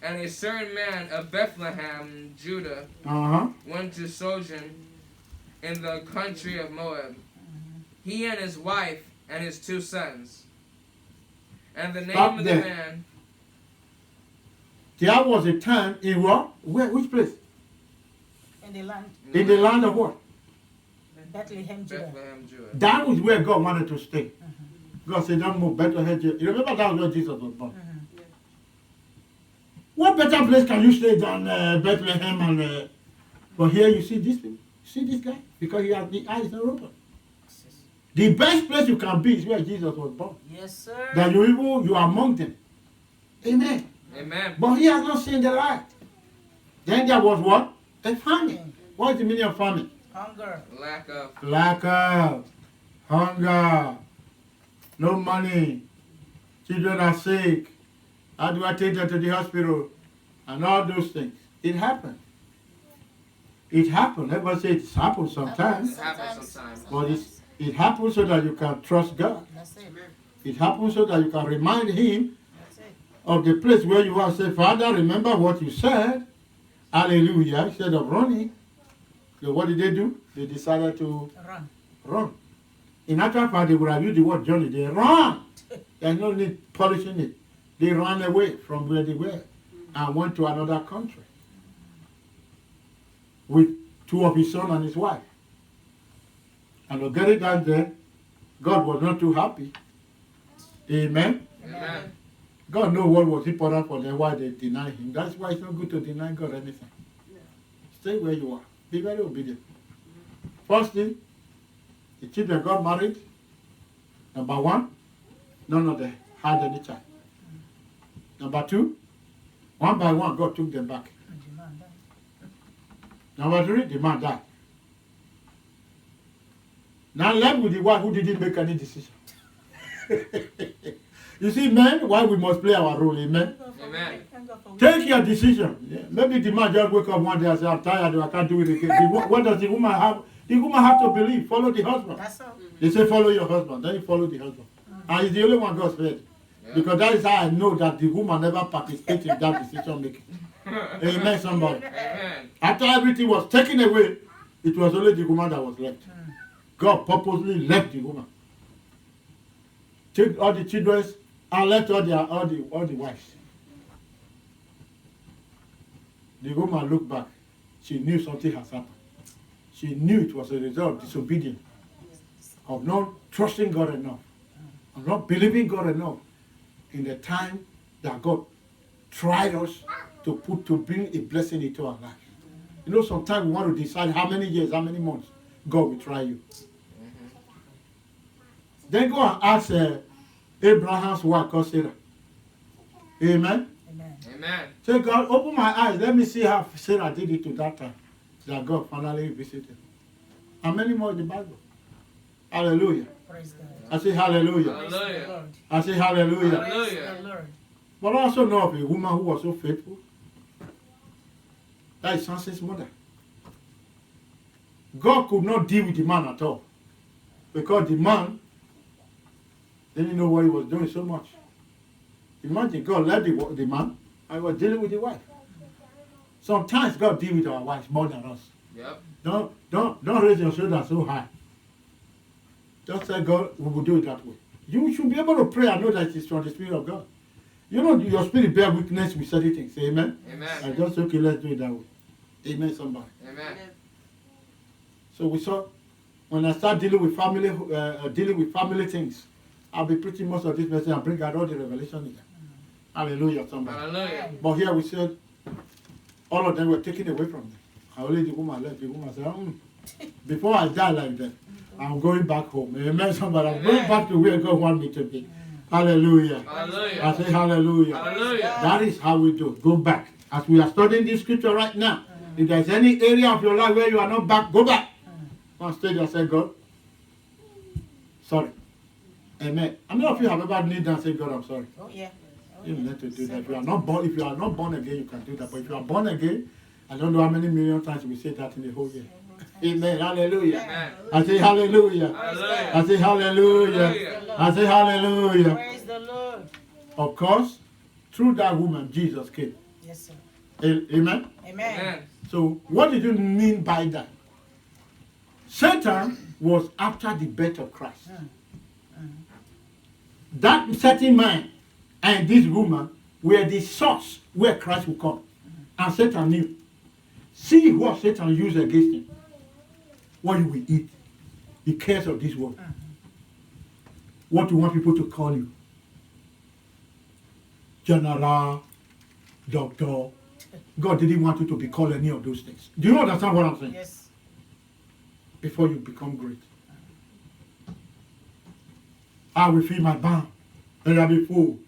and a certain man of Bethlehem, Judah, Uh-huh. went to sojourn in the country of Moab, he and his wife and his 2 sons. And the name Stop of the there. man, There was a time in what? Where? Which place? In the land, In the land of what? Bethlehem, Judah. Bethlehem, Judah. That was where God wanted to stay. God said, don't move, Bethlehem. You remember that was where Jesus was born. What better place can you stay than Bethlehem? And but here you see this people. See this guy? Because he has the eyes not open. The best place you can be is where Jesus was born. Yes, sir. That you are among them. Amen. Amen. But he has not seen the light. Then there was what? A famine. What is the meaning of famine? Hunger. Lack of Hunger, no money, children are sick. How do I take them to the hospital? And all those things. It happened. It happened. Everybody say it happens sometimes. It happens sometimes. But it happens so that you can trust God. That's it. It happens so that you can remind Him That's it. of the place where you are. Say, Father, remember what you said. Hallelujah. Instead of running. So what did they do? They decided to Run. run. In actual fact, they would have used the word journey. They run. There's no need polishing it. They ran away from where they were and went to another country with 2 of his sons and his wife. And to get it down there, God was not too happy. Amen. Amen. God knows what was important for them, why they denied him. That's why it's not good to deny God anything. Stay where you are. Be very obedient. First thing, the children got married. Number 1, none of them had any child. Number 2, one by one, God took them back. And the man died. Number 3, the man died. Now left with the wife who didn't make any decision. You see, men, why we must play our role, amen? Amen. Take your decision. Yeah. Maybe the man just wake up one day and say, I'm tired, I can't do it again. What does the woman have? The woman have to believe. Follow the husband. That's all. They say, follow your husband. Then you follow the husband. And he's the only one God spared. Yeah. Because that is how I know that the woman never participated in that decision making. Amen, somebody. Amen. After everything was taken away, it was only the woman that was left. God purposely left the woman. Took all the children and left all the wives. The woman looked back. She knew something has happened. She knew it was a result of disobedience, of not trusting God enough, of not believing God enough in the time that God tried us to bring a blessing into our life. You know, sometimes we want to decide how many years, how many months God will try you. Then go and ask Abraham's wife called Sarah. Amen. Amen. Amen. Say, God, open my eyes. Let me see how Sarah did it to that time that God finally visited. How many more in the Bible? Hallelujah. Praise God. I say hallelujah. Praise the Hallelujah. Lord. I say hallelujah. Praise Hallelujah. the Lord. But I also know of a woman who was so faithful. That is Samson's mother. God could not deal with the man at all. Because the man didn't know what he was doing so much. Imagine God left the man and he was dealing with the wife. Sometimes God deals with our wives more than us. Yep. Don't raise your shoulder so high. Just say, God, we will do it that way. You should be able to pray and know that it's from the Spirit of God. You know, your spirit bear witness with certain things. Amen? Amen. I just okay, let's do it that way. Amen, somebody. Amen. So we saw, when I start dealing with family things, I'll be preaching most of this message and bring out all the revelation in there. Hallelujah, somebody. Hallelujah. But here we said, all of them were taken away from them. And only the woman left. The woman said, before I die like that, I'm going back home. Amen, somebody. I'm going back to where God wants me to be. Hallelujah. Hallelujah. I say hallelujah. Hallelujah. That is how we do. Go back. As we are studying this scripture right now, if there's any area of your life where you are not back, go back. On stage and say, God, sorry. Amen. How many of you have ever kneeled down and said, God, I'm sorry? Oh, yeah. Oh, You yeah. need to do that. If you are not born again, you can do that. But if you are born again I don't know how many million times we say that in the whole year. Amen. Hallelujah. Amen. I say hallelujah. Hallelujah. I say hallelujah. Hallelujah. I say hallelujah. Praise the Lord. Of course, through that woman, Jesus came. Yes, sir. Amen. Amen. Amen. So what did you mean by that? Satan was after the birth of Christ. That certain man and this woman were the source where Christ would come. And Satan knew. See what Satan used against him. What you will eat. The cares of this world. What you want people to call you. General, doctor. God didn't want you to be called any of those things. Do you understand what I'm saying? Yes. Before you become great. I will feed my barn and I'll be full.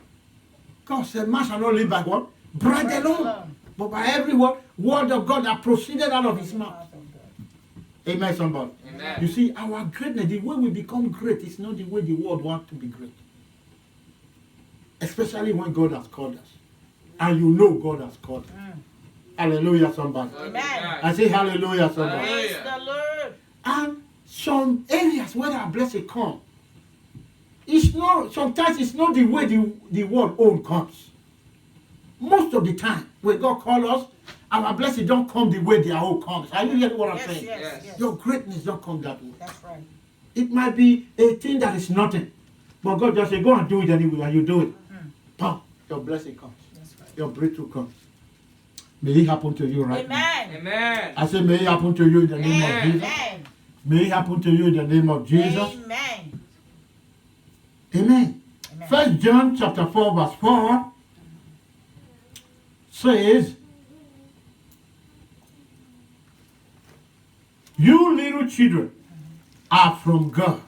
God said, man shall not live by what? Bread alone. But by every word of God that proceeded out of his mouth. Amen, somebody. Amen. You see, our greatness, the way we become great is not the way the world wants to be great. Especially when God has called us. And you know God has called us. Hallelujah, somebody. Amen. I say hallelujah, somebody. Praise the Lord. And some areas where our blessing comes, it's not, sometimes it's not the way the word own comes. Most of the time, when God calls us, our blessing don't come the way their own comes. Are you hearing what I'm saying? Yes. Your greatness don't come that way. That's right. It might be a thing that is nothing. But God just say, go and do it anyway, and you do it. Bam, your blessing comes. That's right. Your breakthrough comes. May it happen to you right now. Amen. Amen. I say, may it happen to you in the name of Jesus. Amen. May it happen to you in the name of Jesus. Amen. Amen. Amen. 1 John chapter 4 verse 4 says, you little children are from God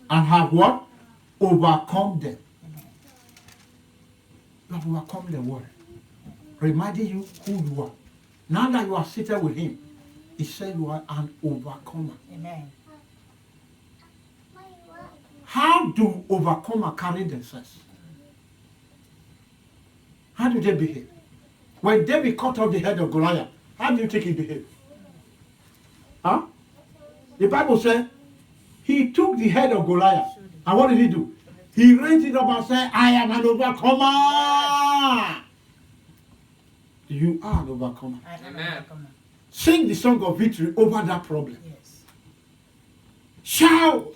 and have what? Overcome them. You have overcome the world. Reminding you who you are. Now that you are seated with him, he said you are an overcomer. Amen. How do overcomers carry themselves? How do they behave? When David cut off the head of Goliath, how do you think he behaved? Huh? The Bible said he took the head of Goliath, and what did he do? He raised it up and said, I am an overcomer. You are an overcomer. Amen. Sing the song of victory over that problem. Yes. Shout.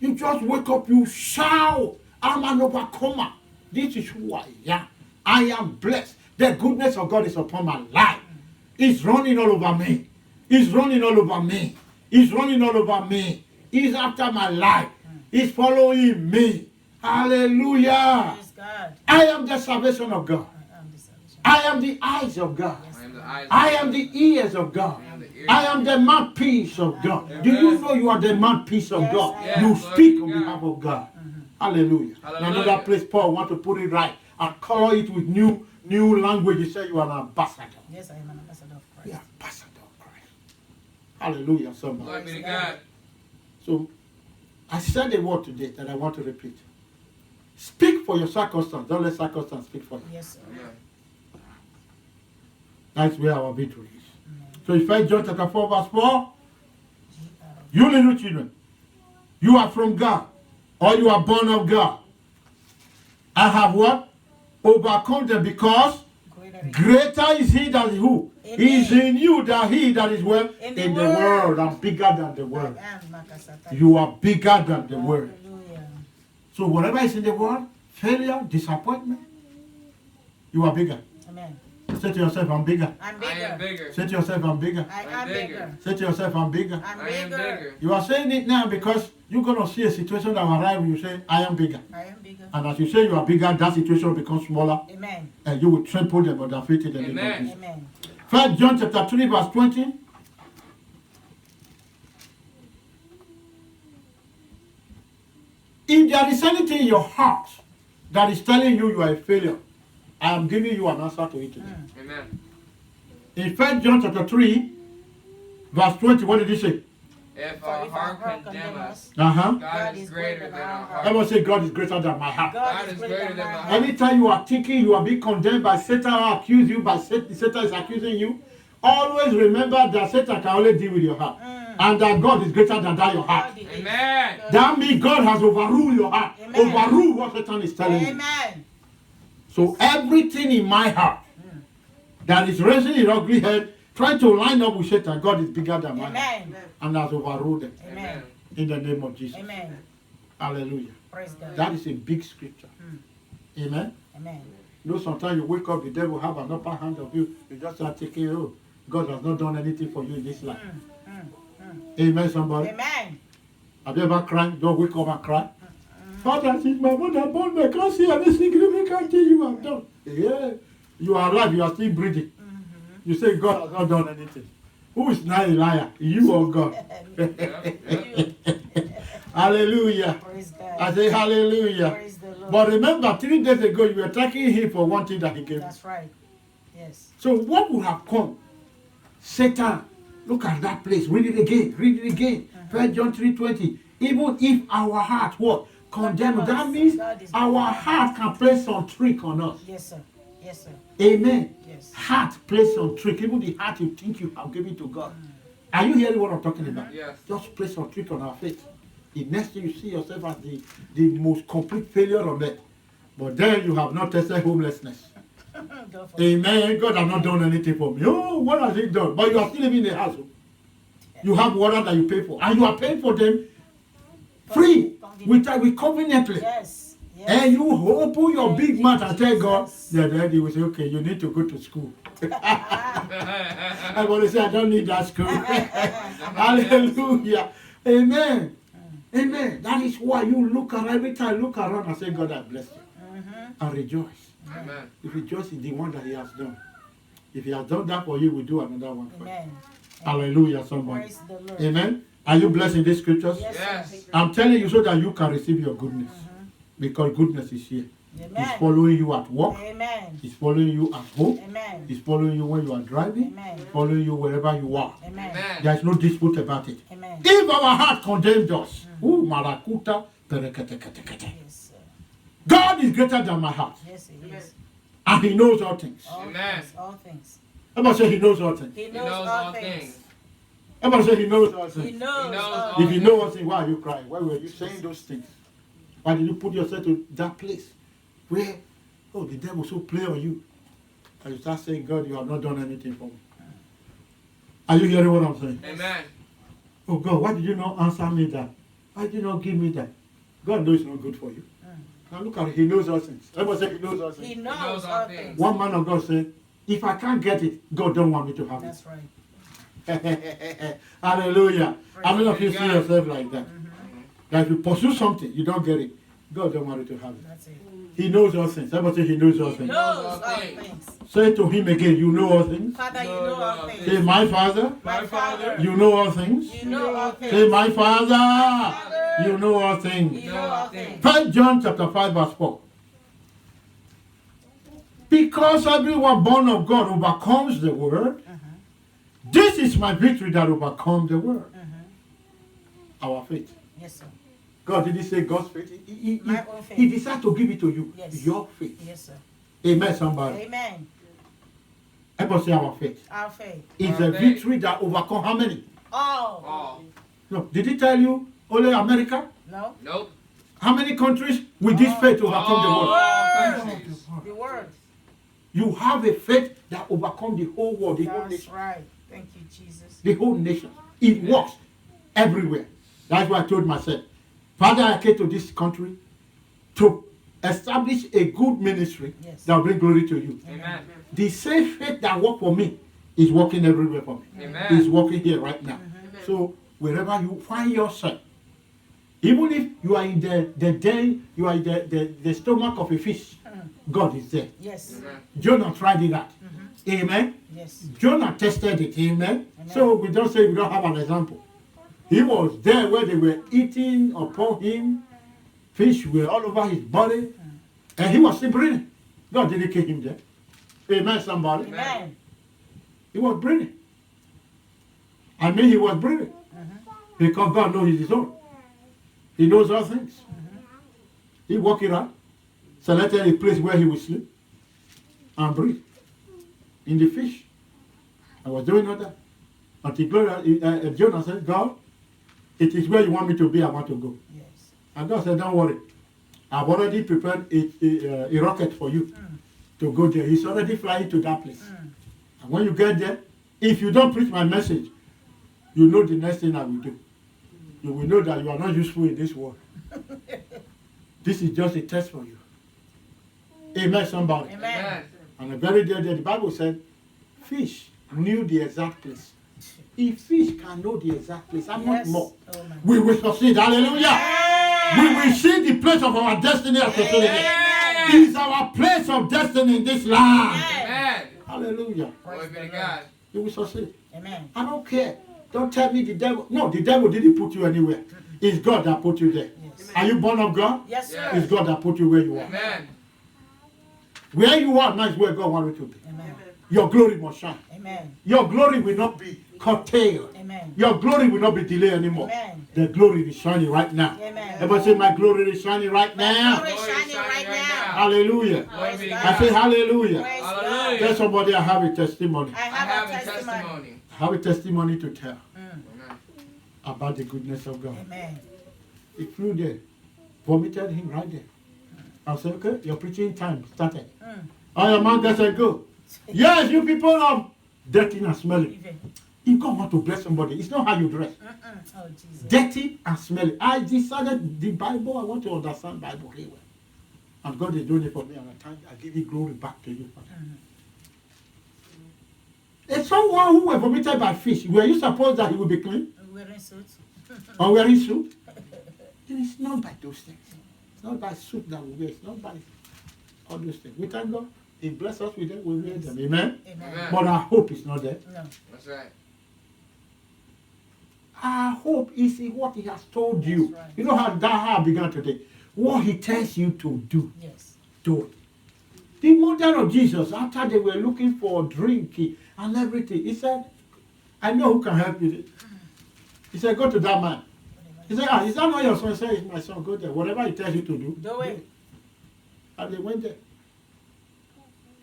You just wake up, you shout. I'm an overcomer. This is who I am. I am blessed. The goodness of God is upon my life. It's running all over me. It's running all over me. It's running all over me. It's after my life. It's following me. Hallelujah. Praise God. I am the salvation of God. I am the salvation. I am the eyes of God. I am the eyes. I am the ears of God. I am the ears. I am the mouthpiece of God. Amen. Do you know you are the mouthpiece of Yes, God? I am. You Yes, speak Lord on God. behalf of God. Hallelujah. Hallelujah. In another place, Paul want to put it right and color it with new language. He said you are an ambassador. Yes, I am an ambassador of Christ. You are ambassador of Christ. Hallelujah, somebody. Glory be to God. So, I said a word today that I want to repeat. Speak for your circumstance. Don't let circumstance speak for you. Yes, sir. Amen. That's where our victory is. So, in 1 John chapter 4 verse 4, you little children, you are from God, or you are born of God. I have what? Overcome them, because greater is he that is who? Amen. He is in you than he that is well In in the the world. world. I'm bigger than the world. I am Makasata. You are bigger than the world. Hallelujah. So whatever is in the world, failure, disappointment, you are bigger. Amen. Say to yourself, I'm bigger. I'm I am bigger. bigger. Say to yourself, I'm bigger. I I'm am bigger. bigger. Say to yourself, I'm bigger. I'm I am bigger. bigger. You are saying it now because you're going to see a situation that will arrive and you say, I am bigger. I am bigger. And as you say you are bigger, that situation will become smaller, Amen. and you will trample them under feet in the name of Amen. Jesus. Amen. 1 John chapter 3 verse 20. If there is anything in your heart that is telling you you are a failure, I am giving you an answer to it today. Amen. In 1 John chapter 3 verse 20, what did he say? If our heart condemn us, Uh-huh. God is greater than our heart. Everyone say God is greater than my heart. God is greater than my heart. Anytime you are thinking you are being condemned by Satan or accuse you by Satan is accusing you, always remember that Satan can only deal with your heart. And that God is greater than that your heart. Amen. That means God has overruled your heart. Amen. Overruled what Satan is telling you. Amen. So everything in my heart that is raising his ugly head, trying to line up with Satan, God is bigger than my heart. Amen. And has overruled it. Amen. In the name of Jesus. Amen. Hallelujah. Praise God. That is a big scripture. Amen. Amen. You know, sometimes you wake up, the devil have an upper hand of you. You just start thinking, oh, God has not done anything for you in this life. Amen, somebody. Amen. Have you ever cried? Don't wake up and cry. Father, since my mother born me, I can't see any significant thing you have done. Yeah. You are alive, you are still breathing. You say God has not done anything. Who is now a liar? You or God? Hallelujah. Praise God. I say hallelujah. Praise the Lord. But remember, 3 days ago, you were thanking him for one thing that he gave you. That's right. Yes. So what would have come? Satan, look at that place. Read it again. Read it again. 1 John 3:20. Even if our heart what? Condemn us. That means our heart can play some trick on us. Yes, sir. Yes, sir. Amen. Yes. Heart plays some trick. Even the heart you think you have given to God. Are you hearing what I'm talking about? Yes. Just play some trick on our faith. The next thing you see yourself as the most complete failure on earth. But then you have not tested homelessness. Go for it. Amen. God has not done anything for me. Oh, what has he done? But you are still living in the house. You have water that you pay for. And you are paying for them free. With conveniently. Yes. Yes. And you open your big mouth and tell God, Jesus. then he will say, okay, you need to go to school. I want to say, I don't need that school. Hallelujah. Amen. Amen. That is why you look around, every time you look around and say, God, I bless you. And rejoice. Amen. You rejoice in the one that he has done. If he has done that for you, we'll do another one for you. Amen. Hallelujah, somebody. Praise the Lord. Amen. Are you blessed in these scriptures? Yes. Yes. I'm telling you so that you can receive your goodness. Because goodness is here. It's Amen. following you at work. Amen. It's following you at home. Amen. It's following you when you are driving. Amen. It's following you wherever you are. Amen. Amen. There is no dispute about it. Amen. If our heart condemns us, marakuta, pereketeketekete. Yes, sir. God is greater than my heart. Yes, he is. And he knows all things. All Amen. things. All things. Everybody say he knows all things. He He knows, knows all all things. things. Everybody say he knows all He things. knows, knows all all If you things. know all things, why are you crying? Why were you saying those things? Why did you put yourself to that place where, oh, the devil so play on you? And you start saying, God, you have not done anything for me. Are you hearing what I'm saying? Amen. Oh, God, why did you not answer me that? Why did you not give me that? God knows it's not good for you. Now look at it. He knows all things. Everybody say he knows all He things. knows all things. One man of God said, if I can't get it, God don't want me to have it. That's right. Hallelujah. How many of you Praise see God. yourself like that? That if you pursue something, you don't get it. God don't want you to have it. That's it. He knows all things. Everybody say he knows all He things. knows all all things. things. Say to him again, you know all things. Father, you No, know no, all no. things. Say, my Father, My Father, you know all things. you know all Say, things. my Father, you know all things. You know all things. 1 John chapter 5 verse 4. Because everyone born of God overcomes the world, this is my victory that overcomes the world. Our faith. Yes, sir. God didn't say God's faith. My own faith. He decided to give it to you. Yes. Your faith. Yes, sir. Amen, somebody. Amen. Everybody say our faith. Our faith. It's Our a faith. victory that overcomes how many? All. All. No. Did he tell you only America? No. Nope. How many countries with this faith overcome the world? All countries. The word. You have a faith that overcomes the whole world, the whole That's nation. right. Thank you, Jesus. The whole nation. It works everywhere. That's why I told myself, Father, I came to this country to establish a good ministry Yes. that will bring glory to you. Amen. The same faith that worked for me is working everywhere for me. Amen. It's working here right now. So wherever you find yourself, even if you are in the den, you are in the stomach of a fish, God is there. Yes. Amen. Jonah tried it out. Amen. Yes. Jonah tested it. Amen. Amen. So we don't say we don't have an example. He was there where they were eating upon him. Fish were all over his body. And he was still breathing. God didn't kill him there. Amen, somebody. Amen. He was breathing. I mean, he was breathing. Because God knows his own. He knows all things. He walked it out, selected a place where he would sleep and breathe. In the fish. I was doing all that. Until Jonah said, God, it is where you want me to be, I want to go. Yes. And God said, don't worry. I've already prepared a rocket for you to go there. He's already flying to that place. And when you get there, if you don't preach my message, you know the next thing I will do. You will know that you are not useful in this world. This is just a test for you. Amen, somebody. Amen. And the very day the Bible said, fish knew the exact place. If fish can know the exact place, how much more? Oh, my We will succeed. Hallelujah. We will see the place of our destiny as fulfilled. It is our place of destiny in this land. Amen. Hallelujah. Glory be to God. You will succeed. Amen. I don't care. Don't tell me the devil. No, the devil didn't put you anywhere. It's God that put you there. Yes. Are you born of God? Yes, sir. It's God that put you where you are. Amen. Where you are now is where God wants you to be. Amen. Your glory must shine. Amen. Your glory will not be curtailed. Amen. Your glory will not be delayed anymore. Amen. The glory is shining right now. Amen. Everybody say, my glory is shining right now. Glory is shining right now. Hallelujah. Glory be to I say God. hallelujah. Praise Hallelujah. Tell God. somebody I have a testimony. I I have have a a testimony. testimony. I have a testimony to tell Amen. about the goodness of God. Amen. He flew there, vomited him right there. I said, okay, your preaching time started. All your man gets and go. Yes, you people are dirty and smelly. Even. If God want to bless somebody, it's not how you dress. Oh, Jesus. Dirty and smelly. I decided the Bible, I want to understand Bible very well. And God is doing it for me, and I give you glory back to you. It's someone who was vomited by fish. Were you supposed that he will be clean? Wearing suits. Or wearing suit? It is not by those things. It's not by suit that we wear. It's not by all those things. We thank God. He bless us with them. We wear them. Amen? Amen. But our hope is not there. No. That's right. Our hope is in what he has told you. That's right. You know how I began today. What he tells you to do, Yes. do it. The mother of Jesus, after they were looking for drink and everything, he said, I know who can help you. He said, go to that man. He said, is that not your son? He said, it's my son. Go there. Whatever he tells you to do. Do it. And they went there.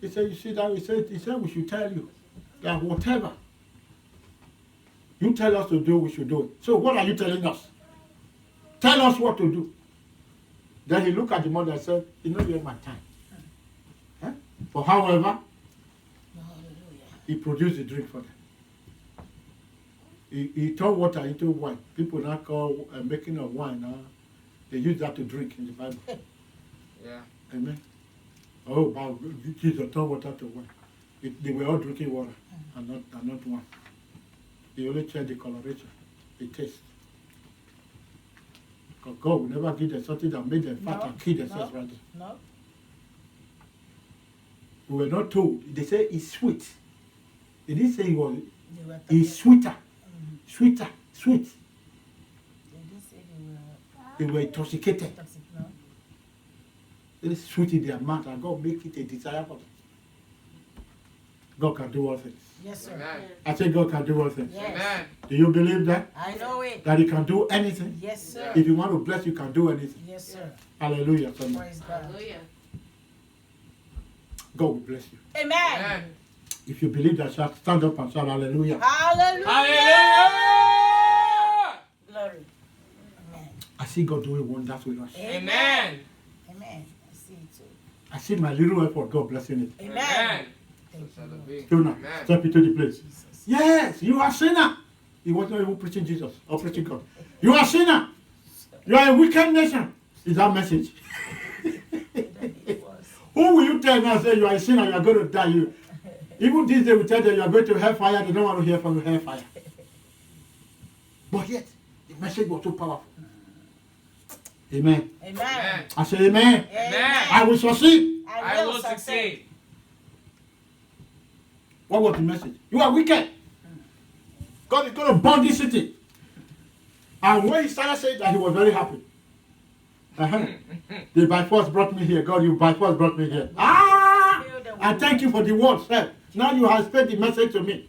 He said, you see that? He said, we should tell you that whatever you tell us to do, we should do it. So what are you telling us? Tell us what to do. Then he looked at the mother and said, you know, you have my time. Huh? But however, Hallelujah. he produced the drink for them. He turned water into wine. People now call making of wine. They use that to drink in the Bible. Yeah. Amen. Oh, wow, Jesus turned water to wine. They were all drinking water and not wine. He only changed the coloration, the taste. Because God will never give them something that made them fat No, and kill themselves no. right there. No. We were not told. They say it's sweet. They didn't say it was. They were It's sweeter. Sweeter. Sweet. They didn't say They were intoxicated. toxic. No. It's sweet in their mouth, and God make it a desire for them. God can do all things. Yes, sir. Amen. I say God can do all things. Yes. Amen. Do you believe that? I know it. That He can do anything? Yes, sir. If you want to bless, you can do anything. Yes, sir. Hallelujah. Somebody. Praise God. Hallelujah. God will bless you. Amen. Amen. If you believe that, shout, stand up and shout hallelujah. Hallelujah. Hallelujah. Glory. Amen. I see God doing wonders with us. Amen. Amen. I see it too. I see my little effort, God blessing it. Amen. Amen. Thank you, Lord. Jonah, Amen. step into the place. Jesus. Yes, you are a sinner. He was not even preaching Jesus or preaching God. You are a sinner. You are a wicked nation. Is that message? It was. Who will you tell now say you are a sinner, you are going to die? Even this day we tell them you are going to hellfire, they don't want to hear from you hellfire. But yet, the message was so powerful. Amen. Amen. I say amen. Amen. I will succeed. I will succeed. What was the message? You are wicked. God is going to burn this city. And when he started saying that, he was very happy. They by force brought me here. God, you by force brought me here. I thank you for the word, sir. Now you have spread the message to me.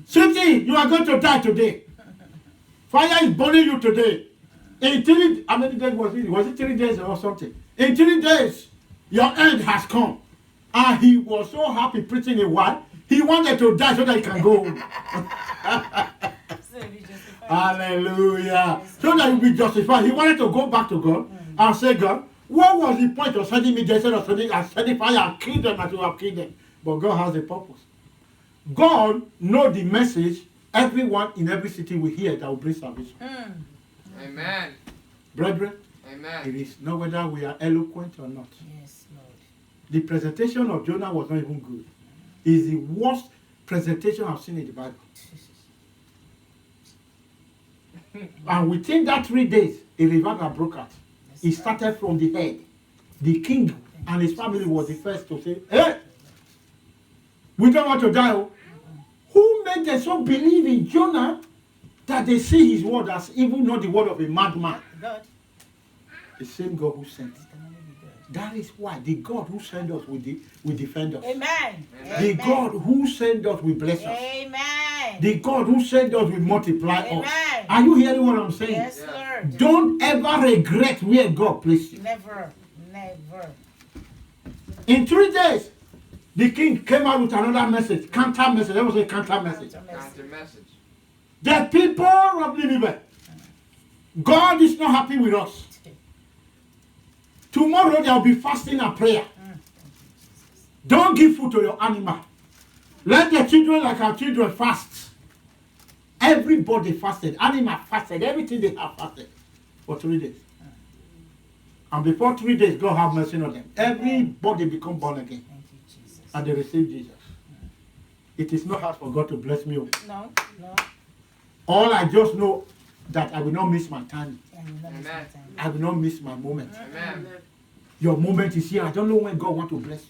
City, you are going to die today. Fire is burning you today. In 3, how many days was it? Was it 3 days or something? In 3 days, your end has come. And he was so happy preaching a while. He wanted to die so that he can go home. Hallelujah. So that he will be justified. He wanted to go back to God and say, God, what was the point of sending me there instead of sending fire and kill them as you have killed them? But God has a purpose. God knows the message everyone in every city will hear that will bring salvation. Amen. Brethren, Amen. it is not whether we are eloquent or not. Yes, Lord. The presentation of Jonah was not even good. It's the worst presentation I've seen in the Bible. And within that 3 days, a revival broke out. It started from the head. The king and his family was the first to say, hey, we don't want to die. Oh. Who made them so believe in Jonah that they see his word as even not the word of a madman? God. The same God who sent. That is why the God who sent us will defend us. Amen. The God who sent us will bless us. Amen. The God who sent us will multiply Amen. us. Are you hearing what I'm saying? Yes, Lord. Don't ever regret where God placed you. Never. Never. In 3 days, the king came out with another message, counter message. That was a counter message. Counter message. The people of Nineveh, God is not happy with us. Tomorrow there will be fasting and prayer. Don't give food to your animal. Let the children like our children fast. Everybody fasted. Animal fasted. Everything they have fasted for 3 days. And before 3 days, God have mercy on them. Everybody become born again. Thank you, Jesus. And they receive Jesus. It is not hard for God to bless me. No, no. All I just know that I will not miss my time. And you never Amen. spend time. I will not miss my moment. Amen. Your moment is here. I don't know when God wants to bless you.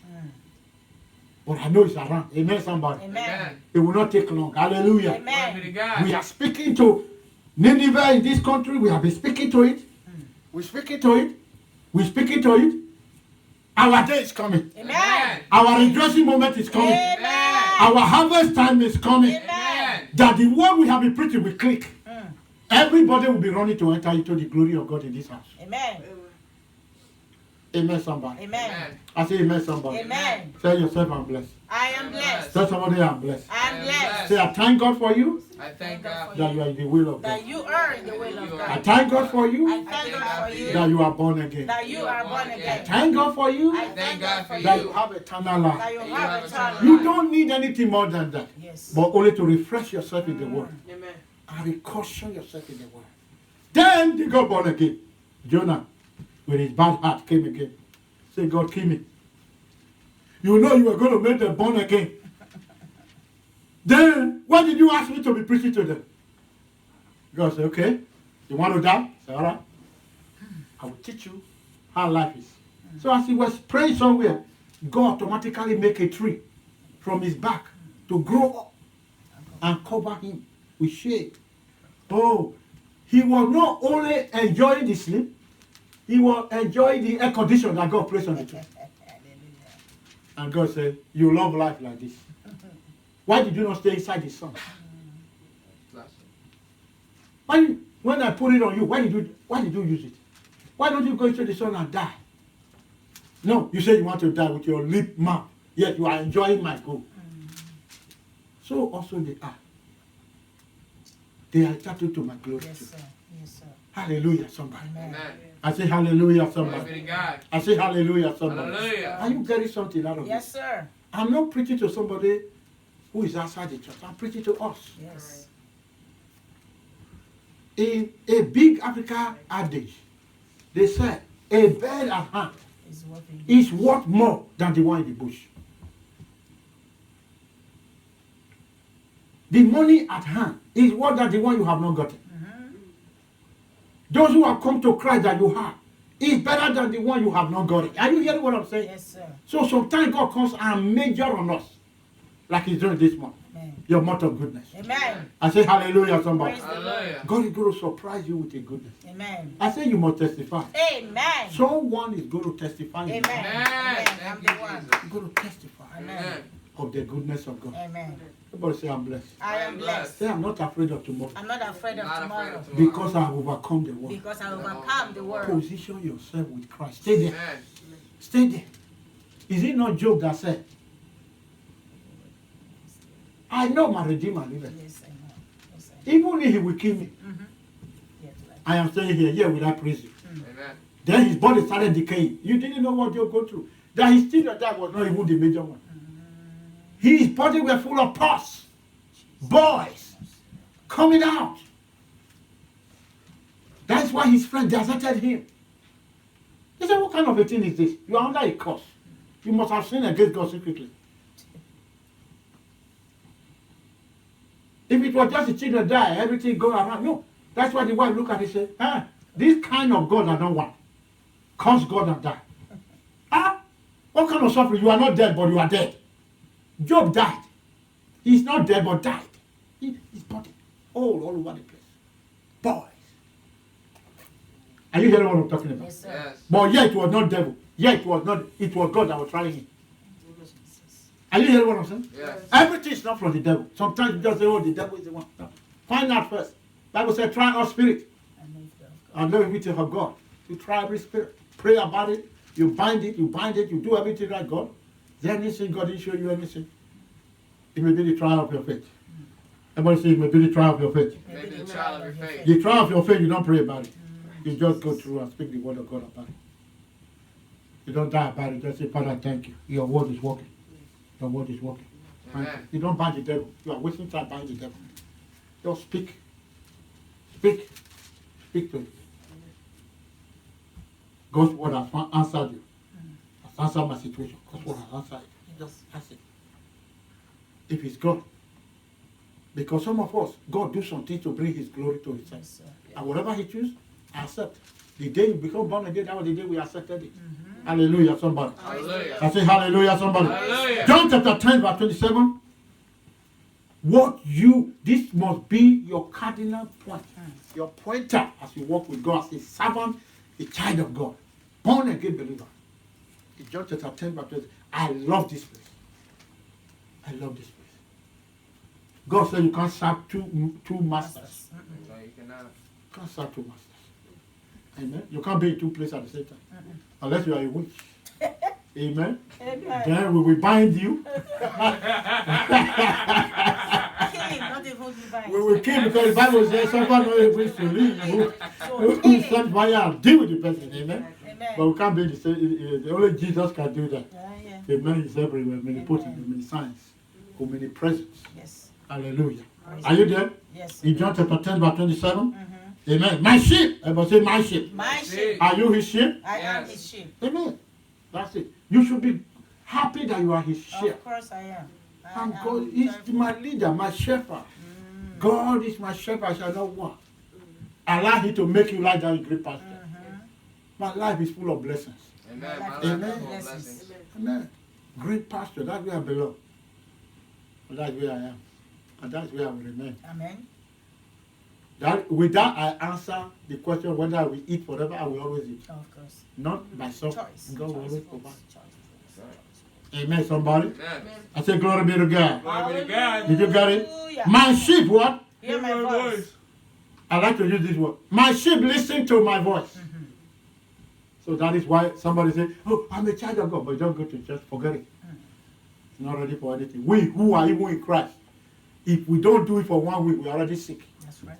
But I know it's around. Amen, somebody. Amen. It will not take long. Hallelujah. Amen. Glory to God. We are speaking to Nineveh in this country. We have been speaking to it. We're speaking to it. We're speaking to it. Our day is coming. Amen. Our rejoicing moment is coming. Amen. Our harvest time is coming. Amen. That the word we have been preaching will click. Everybody will be running to enter into the glory of God in this house. Amen. Amen, somebody. Amen. I say amen, somebody. Amen. Tell yourself I'm blessed. I am blessed. Tell somebody I'm blessed. I am blessed. Say I thank God for you I thank God that you are in the will of God. That you are in the will of I God. thank God for you I thank God for you. that you are born again. That you are born again. Thank God for you I thank God for that you you. have eternal That life. you have eternal You life. don't need anything more than that, Yes. but only to refresh yourself in the word Amen. and recaution yourself in the word. Then they got born again. Jonah, with his bad heart, came again. Say, God, kill me. You know you were going to make them born again. Then, why did you ask me to be preaching to them? God said, okay, you want to die? Say, all right. I will teach you how life is. So as he was praying somewhere, God automatically make a tree from his back to grow up and cover him with shade. Oh, he was not only enjoying the sleep, he was enjoying the air condition that God placed on the tree. And God said, you love life like this. Why did you not stay inside the sun? When I put it on you, why did you use it? Why don't you go into the sun and die? No, you say you want to die with your lip mouth, yet you are enjoying my gold. So also they are. They are entitled to my glory Yes, too. sir. Yes, sir. Hallelujah, somebody. Amen. Amen. I say hallelujah, Glory somebody. to God. I say hallelujah, somebody. Hallelujah. Are you getting something out of Yes, this? sir. I'm not preaching to somebody who is outside the church. I'm preaching to us. Yes. In a big Africa adage, they said, a bird at hand Is working. is worth more than the one in the bush. The money at hand is worth than the one you have not gotten. Those who have come to Christ that you have is better than the one you have not gotten. Are you hearing what I'm saying? Yes, sir. So sometimes God comes and major on us, like he's doing this month. Amen. Your month of goodness. Amen. I say hallelujah, somebody. Praise the Lord. Hallelujah. God is going to surprise you with a goodness. Amen. I say you must testify. Amen. Someone is going to testify. in your Amen. life. Amen. I'm Thank the you, one. Jesus. You're going to testify Amen. Amen. of the goodness of God. Amen. The Everybody say, I'm blessed. I am blessed. Say, I'm not afraid of tomorrow. I'm not afraid of Not tomorrow. afraid of tomorrow. Because I have overcome the world. Because I overcome the world. Position yourself with Christ. Stay there. Amen. Stay there. Is it not Job that said, I know my Redeemer liveth. Yes, I know. Yes, I know. Even if he will kill me, Yes, like- I am staying here. Yeah, will I praise you? Amen. Then his body started decaying. You didn't know what Job go through. That his children that was not even the major one. His body were full of pus. Boys coming out. That's why his friend deserted him. He said, what kind of a thing is this? You are under a curse. You must have sinned against God secretly. If it was just the children die, everything go around. No. That's why the wife look at it and say, this kind of God I don't want. Curse God and die. What kind of suffering? You are not dead, but you are dead. Job died. He's not dead, but died. His body all over the place. Boys. Are you hearing what I'm talking about? Yes, sir. Yes. But yet it was not devil. Yet it was not. It was God that was trying him. Are you hearing what I'm saying? Yes. Everything is not from the devil. Sometimes you just say, oh, the devil is the one. No. Find out first. Bible says, try our spirit and know everything of God. You try every spirit. Pray about it. You bind it. You do everything like God. Then anything God didn't show you anything. It may be the trial of your faith. Everybody say it may be the trial of your faith. Maybe the child of your faith. The trial of your faith, you don't pray about it. You just go through and speak the word of God about it. You don't die about it. Just say, Father, thank you. Your word is working. Your word is working. Amen. You don't bind the devil. You are wasting time binding the devil. Just speak. Speak. Speak to it. God's word has answered you. Has answered my situation. God's word has answered it. Just ask it. If it's God. Because some of us, God do something to bring his glory to himself. Yes, sir. And whatever he chooses, accept. The day you become born again, that was the day we accepted it. Hallelujah, somebody. Hallelujah. I say hallelujah, somebody. Hallelujah. John chapter 10, verse 27. This must be your cardinal point. Your pointer as you walk with God, as a servant, a child of God, born again believer. In John chapter 10, verse 27. I love this place. I love this place. God said you can't serve two masters. No, you cannot. You can't serve two masters. Amen. You can't be in two places at the same time. Unless you are a witch. Amen. Amen. Then we will bind you. Killing, not even divine. We will kill because the Bible says someone not able to leave you. So, We send fire and deal with the person. Amen. Amen. But we can't be the same. Only Jesus can do that. Yeah. The man is everywhere, omnipotent, many signs, many presence. Yes. Hallelujah. Praise Are you there? Yes. In John chapter 10, verse 27. Amen. My sheep. Everybody say my sheep. My sheep. Are you his sheep? I am Yes. his sheep. Amen. That's it. You should be happy that you are his sheep. Of course I am. And God is my leader, my shepherd. God is my shepherd, I shall not want. Allow him to make you lie down in great pasture. My life is full of blessings. Amen. My life Amen. is full of blessings. Amen. Great pasture, that's where I belong. And that's where I am. And that's where I will remain. Amen. With that, I answer the question whether I will eat forever, I will always eat. Of course. Not myself. Choice. God will always Choice. provide. Choice. Amen, somebody? Amen. I say glory be to God. Glory be to God. Did you get it? Hallelujah. My sheep, what? Hear my voice. I like to use this word. My sheep listen to my voice. So that is why somebody say, oh, I'm a child of God, but don't go to church, forget it. It's not ready for anything. We who are even in Christ, if we don't do it for 1 week, we're already sick. That's right.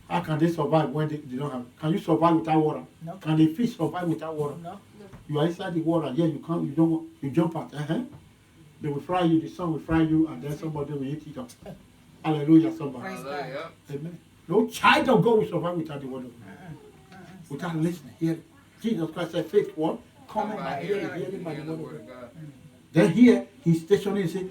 How can they survive when they don't have? Can you survive without water? No. Can the fish survive without water? No. You are inside the water, yeah, you can't, you don't, you jump out. They will fry you, the sun will fry you, and then somebody will eat it up. Hallelujah, somebody. Praise Hallelujah. Amen. No child of God will survive without the word of God. Without listening, hearing. Jesus Christ said, faith what? Coming by hearing by the word of God. Then here, he's stationing and say,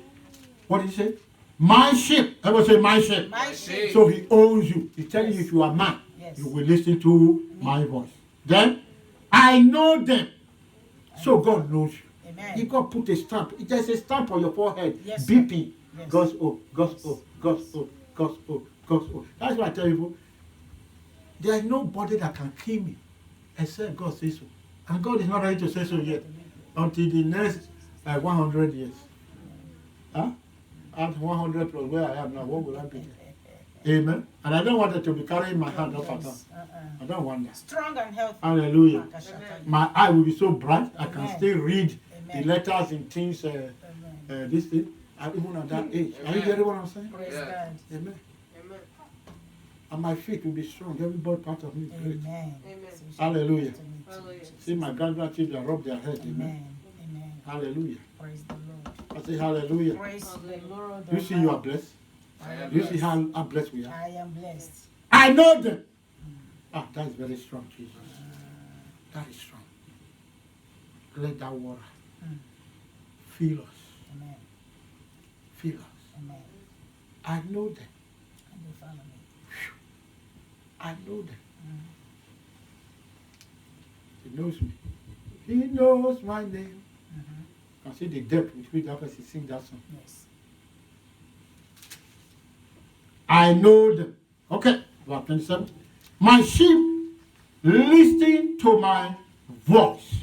what did he say? My sheep. Everybody say, my sheep. My sheep. So he owns you. He's telling you if you are mine, Yes. you will listen to my voice. Then, I know them. So God knows you. He Amen. God put a stamp. There's a stamp on your forehead. Yes, sir. BP. Yes. God's oath. God's oath. God's oath. God's oath. God's oath. That's why I tell you, there is nobody that can kill me except God says so. And God is not ready to say so yet. Until the next 100 years. Huh? add 100 plus where I am now, what will I be? Amen. And I don't want it to be carrying my hand up and down. I don't want that. Strong and healthy. Hallelujah. Makashata. My eye will be so bright, I can Amen. still read Amen. the letters in things, Amen. this thing, even at that age. Are you Amen. getting what I'm saying? Praise Yeah. God. Amen. Amen. And my feet will be strong. Every body part of me is great. Amen. Amen. So we shall Hallelujah. be able to meet Hallelujah. Jesus. See my grandchildren rub their head. Amen. Amen. Amen. Hallelujah. Praise the Lord. I say hallelujah. Praise the Lord. You see you are blessed. I am You see blessed. how blessed we are. I am blessed. I know them. Ah, that is very strong, Jesus. That is strong. Let that water fill us. Amen. Fill us. Amen. I know them. And they follow me. I know them. He knows me. He knows my name. Mm-hmm. I see the depth with which that person sing that song. Yes. I know them. Okay, verse 27. My sheep listen to my voice.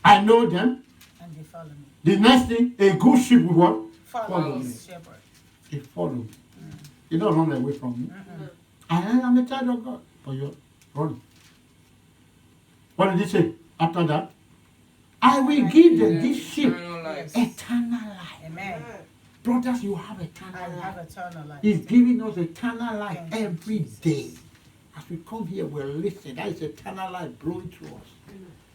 I know them. And they follow me. The next thing, a good sheep will what? Follow Follow me. his shepherd. He follow me. He don't run away from me. Mm-mm. I am a child of God. But you're running. What did he say after that? I will give them this sheep Eternal life. Yes. eternal life. Amen. Brothers, you have I eternal have life. eternal life. He's giving us eternal life Thank you, every Jesus. day. As we come here, we're listening. That is eternal life blowing through us.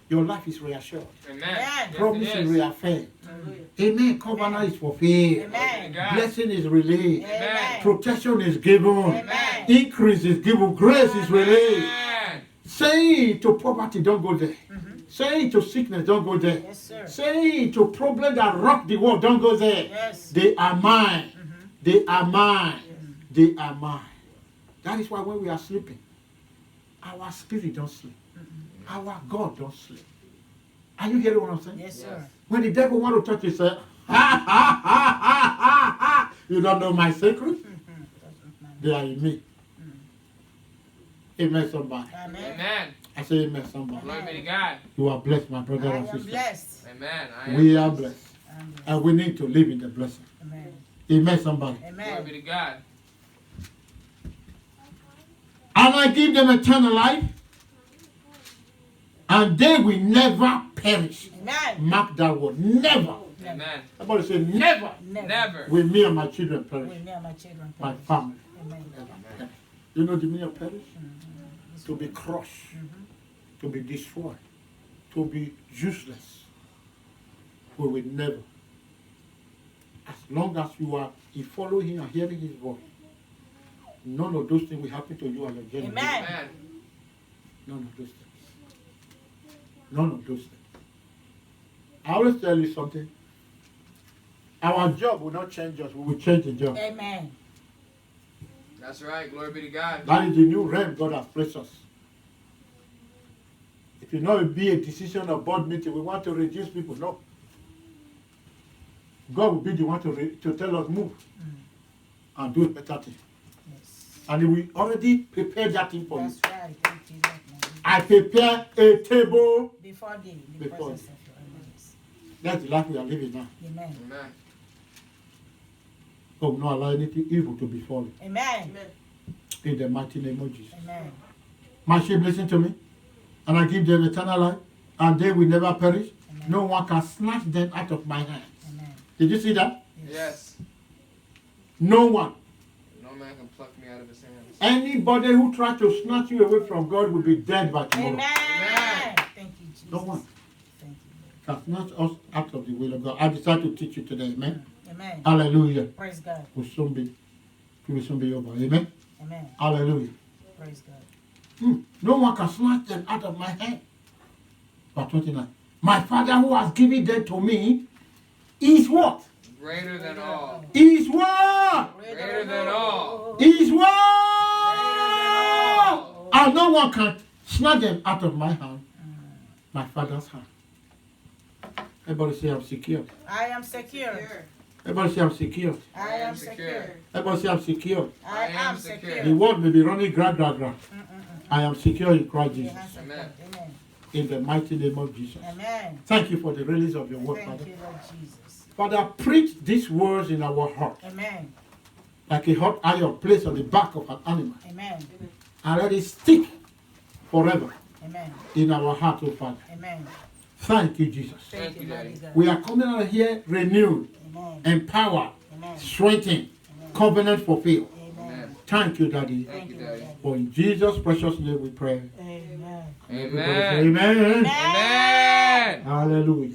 Your life is reassured. Amen. Amen. Yes, Promise it is is. reaffirmed. Hallelujah. Amen. Covenant is fulfilled. Amen. God. Blessing is released. Amen. Protection is given. Amen. Increase is given. Grace is released. Amen. Say to poverty, don't go there. Say to sickness, don't go there. Yes, sir. Say to problems that rock the world, don't go there. Yes. They are mine. They are mine. They are mine. That is why when we are sleeping, our spirit don't sleep. Our God don't sleep. Are you hearing what I'm saying? Yes, sir. When the devil want to touch you, say, ha ha ha ha ha ha. You don't know my secret? They are in me. Amen, somebody. Amen. Amen. I say amen, somebody. Glory be to God. You are blessed, my brother I and am sister. blessed. Amen. I am We are blessed. I'm blessed. And we need to live in the blessing. Amen. Amen, somebody. Glory Amen. be to God. And I give them eternal life, and they will never perish. Amen. Mark that word. Never. Amen. Somebody say never. Never. Will me and my children perish. With me and my children. My perish. family. Amen. Never. You know the meaning of perish? To be crushed, to be destroyed, to be useless. We will never. As long as you are following him and hearing his voice, none of those things will happen to you and your generation. Amen. Amen. None of those things. None of those things. I always tell you something. Our job will not change us. We will change the job. Amen. That's right. Glory be to God. That is the new realm God has placed us. It will not be a decision of board meeting. We want to reduce people. No. God will be the one to tell us move and do a better thing. Yes. And He will already prepare that thing for you. That's right. Thank you, Lord. I prepare a table. Before the Before presence of your enemies. That's the life we are living now. Amen. Amen. God will not allow anything evil to befall you. Amen. Amen. In the mighty name of Jesus. Amen. My sheep listen to me, and I give them eternal life, and they will never perish. Amen. No one can snatch them out of my hand. Amen. Did you see that? Yes. No one. No man can pluck me out of his hands. Anybody who tries to snatch you away from God will be dead by tomorrow. Amen. Amen. Thank you, Jesus. No one Thank you, can snatch us out of the will of God. I decided to teach you today. Amen. Lord. Amen. Hallelujah. Praise God. Will soon be over. Amen. Amen. Hallelujah. Praise God. No one can snatch them out of my hand. Verse 29. My Father who has given them to me is what? Greater than all. Is what? Greater than all. Is what? all. And no one can snatch them out of my hand. My Father's hand. Everybody say I'm secure. I am secure. Secure. Everybody say I'm secure. I am secure. Everybody say I'm secure. I am secure. The secure. word may be running gra gra gra. I am secure in Christ The Jesus. hands of Amen. God. Amen. in the mighty name of Jesus. Amen. Thank you for the release of your word, Thank Father. you, Lord Jesus. Father, preach these words in our heart Amen. like a hot iron placed on the back of an animal, Amen. and let it stick forever Amen. in our heart, oh Father. Amen. Thank you, Jesus. Thank you, Daddy. mighty God. We are coming out here renewed, Amen. empowered, Amen. strengthened, Amen. covenant fulfilled. Amen. Thank you, Daddy. Thank you, Daddy. For in Jesus' precious name we pray. Amen. Everybody say Amen. amen. Amen. Hallelujah.